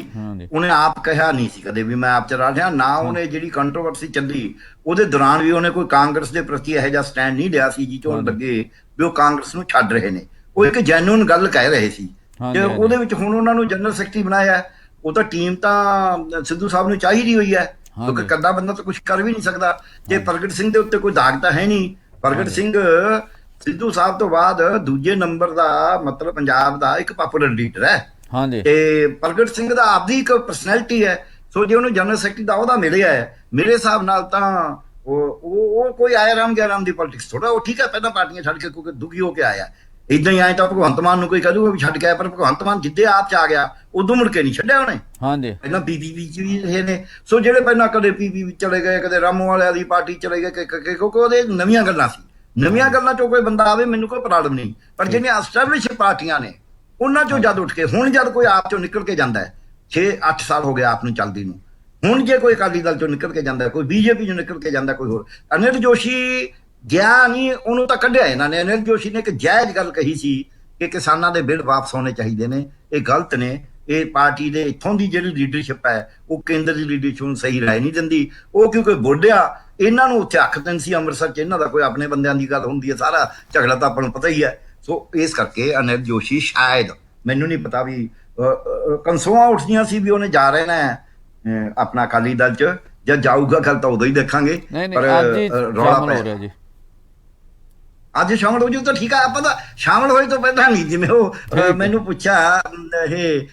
ਉਹਨੇ ਆਪ ਕਿਹਾ ਨਹੀਂ ਸੀ ਕਦੇ ਵੀ ਮੈਂ ਆਪ 'ਚ ਰਲ ਰਿਹਾ ਨਾ। ਉਹਨੇ ਜਿਹੜੀ ਕੰਟਰੋਵਰਸੀ ਚੱਲੀ ਉਹਦੇ ਦੌਰਾਨ ਵੀ ਉਹਨੇ ਕੋਈ ਕਾਂਗਰਸ ਦੇ ਪ੍ਰਤੀ ਇਹੋ ਜਿਹਾ ਸਟੈਂਡ ਨਹੀਂ ਲਿਆ ਸੀ ਜਿਹਨੂੰ ਲੱਗੇ ਵੀ ਉਹ ਕਾਂਗਰਸ ਨੂੰ ਛੱਡ ਰਹੇ ਨੇ। ਉਹ ਇੱਕ ਜੈਨੂਇਨ ਗੱਲ ਕਹਿ ਰਹੇ ਸੀ ਤੇ ਉਹਦੇ ਵਿੱਚ ਹੁਣ ਉਹਨਾਂ ਨੂੰ ਜਨਰਲ ਸੈਕਟਰੀ ਬਣਾਇਆ। ਉਹ ਤਾਂ ਟੀਮ ਤਾਂ ਸਿੱਧੂ ਸਾਹਿਬ ਨੂੰ ਚਾਹੀਦੀ ਹੋਈ ਹੈ, ਕਿਉਂਕਿ ਕੱਲਾ ਬੰਦਾ ਤਾਂ ਕੁਝ ਕਰ ਵੀ ਨਹੀਂ ਸਕਦਾ। ਤੇ ਪ੍ਰਗਟ ਸਿੰਘ ਦੇ ਉੱਤੇ ਕੋਈ ਦਾਗ ਤਾਂ ਹੈ ਨਹੀਂ। ਪ੍ਰਗਟ ਸਿੰਘ ਸਿੱਧੂ ਸਾਹਿਬ ਤੋਂ ਬਾਅਦ ਦੂਜੇ ਨੰਬਰ ਦਾ ਮਤਲਬ ਪੰਜਾਬ ਦਾ ਇੱਕ ਪਪੂਲਰ ਲੀਡਰ ਹੈ, ਤੇ ਪ੍ਰਗਟ ਸਿੰਘ ਦਾ ਆਪਦੀ ਇੱਕ ਪਰਸਨੈਲਿਟੀ ਹੈ। ਸੋ ਜੇ ਉਹਨੂੰ ਜਨਰਲ ਸੈਕਟਰੀ ਦਾ ਉਹਦਾ ਮਿਲਿਆ ਹੈ, ਮੇਰੇ ਹਿਸਾਬ ਨਾਲ ਤਾਂ ਉਹ ਕੋਈ ਆਇਆ ਰਾਮ ਗਿਆ ਰਾਮ ਦੀ ਪੋਲਿਟਿਕਸ ਥੋੜਾ। ਉਹ ਠੀਕ ਹੈ ਪਹਿਲਾਂ ਪਾਰਟੀਆਂ ਛੱਡ ਕੇ ਕਿਉਂਕਿ ਦੁਖੀ ਹੋ ਕੇ ਆਇਆ, ਇਦਾਂ ਹੀ ਆਏ ਤਾਂ ਭਗਵੰਤ ਮਾਨ ਨੂੰ ਕੋਈ ਕਹਿ ਦੂਗਾ ਵੀ ਛੱਡ ਕੇ ਆਇਆ, ਪਰ ਭਗਵੰਤ ਮਾਨ ਜਿੱਦੇ ਆਪ 'ਚ ਆ ਗਿਆ ਉਦੋਂ ਮੁੜ ਕੇ ਨਹੀਂ ਛੱਡਿਆ ਉਹਨੇ। ਪਹਿਲਾਂ ਪੀਪੀਪੀ 'ਚ ਵੀ ਰਹੇ ਨੇ। ਸੋ ਜਿਹੜੇ ਪਹਿਲਾਂ ਕਦੇ ਪੀਪੀਪੀ ਚਲੇ ਗਏ, ਕਦੇ ਰਾਮੂ ਵਾਲਿਆਂ ਦੀ ਪਾਰਟੀ ਚਲੇ ਗਏ, ਕਿਉਂਕਿ ਉਹਦੇ ਨਵੀਆਂ ਗੱਲਾਂ ਸੀ। ਨਵੀਆਂ ਗੱਲਾਂ 'ਚੋਂ ਕੋਈ ਬੰਦਾ ਆਵੇ ਮੈਨੂੰ ਕੋਈ ਪ੍ਰੋਬਲਮ ਨਹੀਂ, ਪਰ ਜਿਹੜੀਆਂ ਐਸਟੈਬਲਿਸ਼ ਪਾਰਟੀਆਂ ਨੇ ਉਹਨਾਂ 'ਚੋਂ ਜਦ ਉੱਠ ਕੇ ਹੁਣ ਜਦ ਕੋਈ ਆਪ 'ਚੋਂ ਨਿਕਲ ਕੇ ਜਾਂਦਾ ਹੈ, 6-8 ਸਾਲ ਹੋ ਗਏ ਆਪ ਨੂੰ ਚੱਲਦੀ ਨੂੰ, ਹੁਣ ਜੇ ਕੋਈ ਅਕਾਲੀ ਦਲ ਚੋਂ ਨਿਕਲ ਕੇ ਜਾਂਦਾ, ਕੋਈ ਬੀਜੇਪੀ ਚੋਂ ਨਿਕਲ ਕੇ ਜਾਂਦਾ, ਕੋਈ ਹੋਰ, ਅਨਿਲ ਜੋਸ਼ੀ ਗਿਆ ਨਹੀਂ, ਉਹਨੂੰ ਤਾਂ ਕੱਢਿਆ ਇਹਨਾਂ ਨੇ। ਅਨਿਲ ਜੋਸ਼ੀ ਨੇ ਇੱਕ ਜਾਇਜ਼ ਗੱਲ ਕਹੀ ਸੀ ਕਿ ਕਿਸਾਨਾਂ ਦੇ ਬਿੱਲ ਵਾਪਸ ਹੋਣੇ ਚਾਹੀਦੇ ਨੇ, ਇਹ ਗਲਤ ਨੇ। ਇਹ ਪਾਰਟੀ ਦੇ ਇੱਥੋਂ ਦੀ ਜਿਹੜੀ ਲੀਡਰਸ਼ਿਪ ਹੈ ਉਹ ਕੇਂਦਰ ਦੀ ਲੀਡਰਸ਼ਿਪ ਨੂੰ ਸਹੀ ਰਾਏ ਨਹੀਂ ਦਿੰਦੀ। ਉਹ ਕਿਉਂਕਿ ਬੁੱਢਿਆ, ਇਹਨਾਂ ਨੂੰ ਉੱਥੇ ਅੱਖ ਦਿਨ ਸੀ ਅੰਮ੍ਰਿਤਸਰ 'ਚ, ਇਹਨਾਂ ਦਾ ਕੋਈ ਆਪਣੇ ਬੰਦਿਆਂ ਦੀ ਗੱਲ ਹੁੰਦੀ ਹੈ, ਸਾਰਾ ਝਗੜਾ ਤਾਂ ਆਪਾਂ ਨੂੰ ਪਤਾ ਹੀ ਹੈ। ਸੋ ਇਸ ਕਰਕੇ ਅਨਿਲ ਜੋਸ਼ੀ ਸ਼ਾਇਦ, ਮੈਨੂੰ ਨਹੀਂ ਪਤਾ ਵੀ ਕਨਸੋਆਂ ਉੱਠਦੀਆਂ ਸੀ ਵੀ ਉਹਨੇ ਜਾ ਰਹੇ ਨੇ ਆਪਣਾ ਅਕਾਲੀ ਦਲ 'ਚ, ਜਦ ਜਾਊਗਾ ਗੱਲ ਤਾਂ ਉਦੋਂ ਹੀ ਦੇਖਾਂਗੇ। ਪਰ ਰੌਲਾ ਹੋ ਰਿਹਾ ਜੀ, ਅੱਜ ਸ਼ਾਮਲ ਹੋ ਜੂ ਤਾਂ ਠੀਕ ਆ। ਆਪਾਂ ਤਾਂ ਸ਼ਾਮਲ ਹੋਏ ਤੋਂ ਪਹਿਲਾਂ ਨਹੀਂ, ਜਿਵੇਂ ਉਹ ਮੈਨੂੰ ਪੁੱਛਿਆ ਇਹ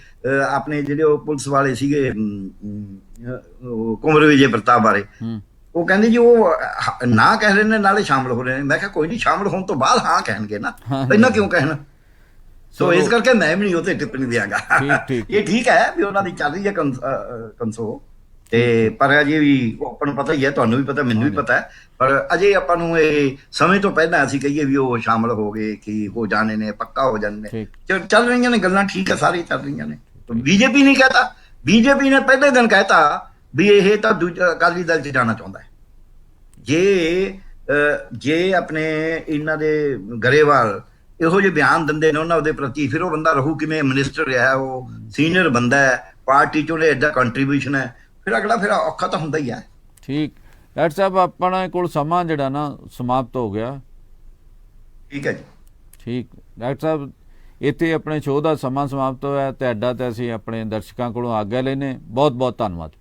ਆਪਣੇ ਜਿਹੜੇ ਉਹ ਪੁਲਿਸ ਵਾਲੇ ਸੀਗੇ ਕੁੰਵਰ ਵਿਜੇ ਪ੍ਰਤਾਪ ਬਾਰੇ, ਉਹ ਕਹਿੰਦੇ ਜੀ ਉਹ ਨਾ ਕਹਿ ਰਹੇ ਨੇ ਨਾਲੇ ਸ਼ਾਮਲ ਹੋ ਰਹੇ ਨੇ। ਮੈਂ ਕਿਹਾ ਕੋਈ ਨਹੀਂ, ਸ਼ਾਮਲ ਹੋਣ ਤੋਂ ਬਾਅਦ ਹਾਂ ਕਹਿਣਗੇ ਨਾ, ਪਹਿਲਾਂ ਕਿਉਂ ਕਹਿਣ। ਸੋ ਇਸ ਕਰਕੇ ਮੈਂ ਵੀ ਨਹੀਂ ਉਹ ਤੇ ਟਿੱਪਣੀ ਦਿਆਂਗਾ। ਇਹ ਠੀਕ ਹੈ ਵੀ ਉਹਨਾਂ ਦੀ ਚੱਲ ਰਹੀ ਹੈ ਕੰਸੋ, ਤੇ ਪਰ ਅਜੇ ਵੀ ਆਪਾਂ ਨੂੰ ਪਤਾ ਹੀ ਹੈ, ਤੁਹਾਨੂੰ ਵੀ ਪਤਾ, ਮੈਨੂੰ ਵੀ ਪਤਾ ਹੈ, ਪਰ ਅਜੇ ਆਪਾਂ ਨੂੰ ਇਹ ਸਮੇਂ ਤੋਂ ਪਹਿਲਾਂ ਅਸੀਂ ਕਹੀਏ ਵੀ ਉਹ ਸ਼ਾਮਲ ਹੋ ਗਏ ਕਿ ਹੋ ਜਾਣੇ ਨੇ, ਪੱਕਾ ਹੋ ਜਾਣੇ ਨੇ। ਚੱਲ ਰਹੀਆਂ ਨੇ ਗੱਲਾਂ, ਠੀਕ ਹੈ, ਸਾਰੀ ਚੱਲ ਰਹੀਆਂ ਨੇ। ਬੀਜੇਪੀ ਨਹੀਂ ਕਹਿਤਾ, ਬੀਜੇਪੀ ਨੇ ਪਹਿਲੇ ਦਿਨ ਕਹਿਤਾ ਵੀ ਇਹ ਤਾਂ ਦੂਜਾ ਅਕਾਲੀ ਦਲ 'ਚ ਜਾਣਾ ਚਾਹੁੰਦਾ ਹੈ। ਜੇ ਆਪਣੇ ਇਹਨਾਂ ਦੇ ਗਰੇਵਾਲ ਇਹੋ ਜਿਹੇ ਬਿਆਨ ਦਿੰਦੇ ਨੇ ਉਹਨਾਂ ਦੇ ਪ੍ਰਤੀ, ਫਿਰ ਉਹ ਬੰਦਾ ਰਹੂ ਕਿਵੇਂ? ਮਿਨਿਸਟਰ ਰਿਹਾ, ਉਹ ਸੀਨੀਅਰ ਬੰਦਾ ਹੈ, ਪਾਰਟੀ 'ਚ ਉਹਨੇ ਐਡਾ ਕੰਟਰੀਬਿਊਸ਼ਨ ਹੈ, ਫਿਰ ਅਗਲਾ ਫਿਰ ਔਖਾ ਤਾਂ ਹੁੰਦਾ ਹੀ ਹੈ। ਠੀਕ ਡਾਕਟਰ ਸਾਹਿਬ, ਆਪਣਾ ਕੋਲ ਸਮਾਂ ਜਿਹੜਾ ਨਾ ਸਮਾਪਤ ਹੋ ਗਿਆ। ਠੀਕ ਹੈ ਜੀ, ਠੀਕ ਡਾਕਟਰ ਸਾਹਿਬ, ਇੱਥੇ ਆਪਣੇ ਸ਼ੋਅ ਦਾ ਸਮਾਂ ਸਮਾਪਤ ਹੋਇਆ। ਤੁਹਾਡਾ ਤੇ ਅਸੀਂ ਆਪਣੇ ਦਰਸ਼ਕਾਂ ਕੋਲੋਂ ਆਗਿਆ ਲੈਨੇ। ਬਹੁਤ ਬਹੁਤ ਧੰਨਵਾਦ।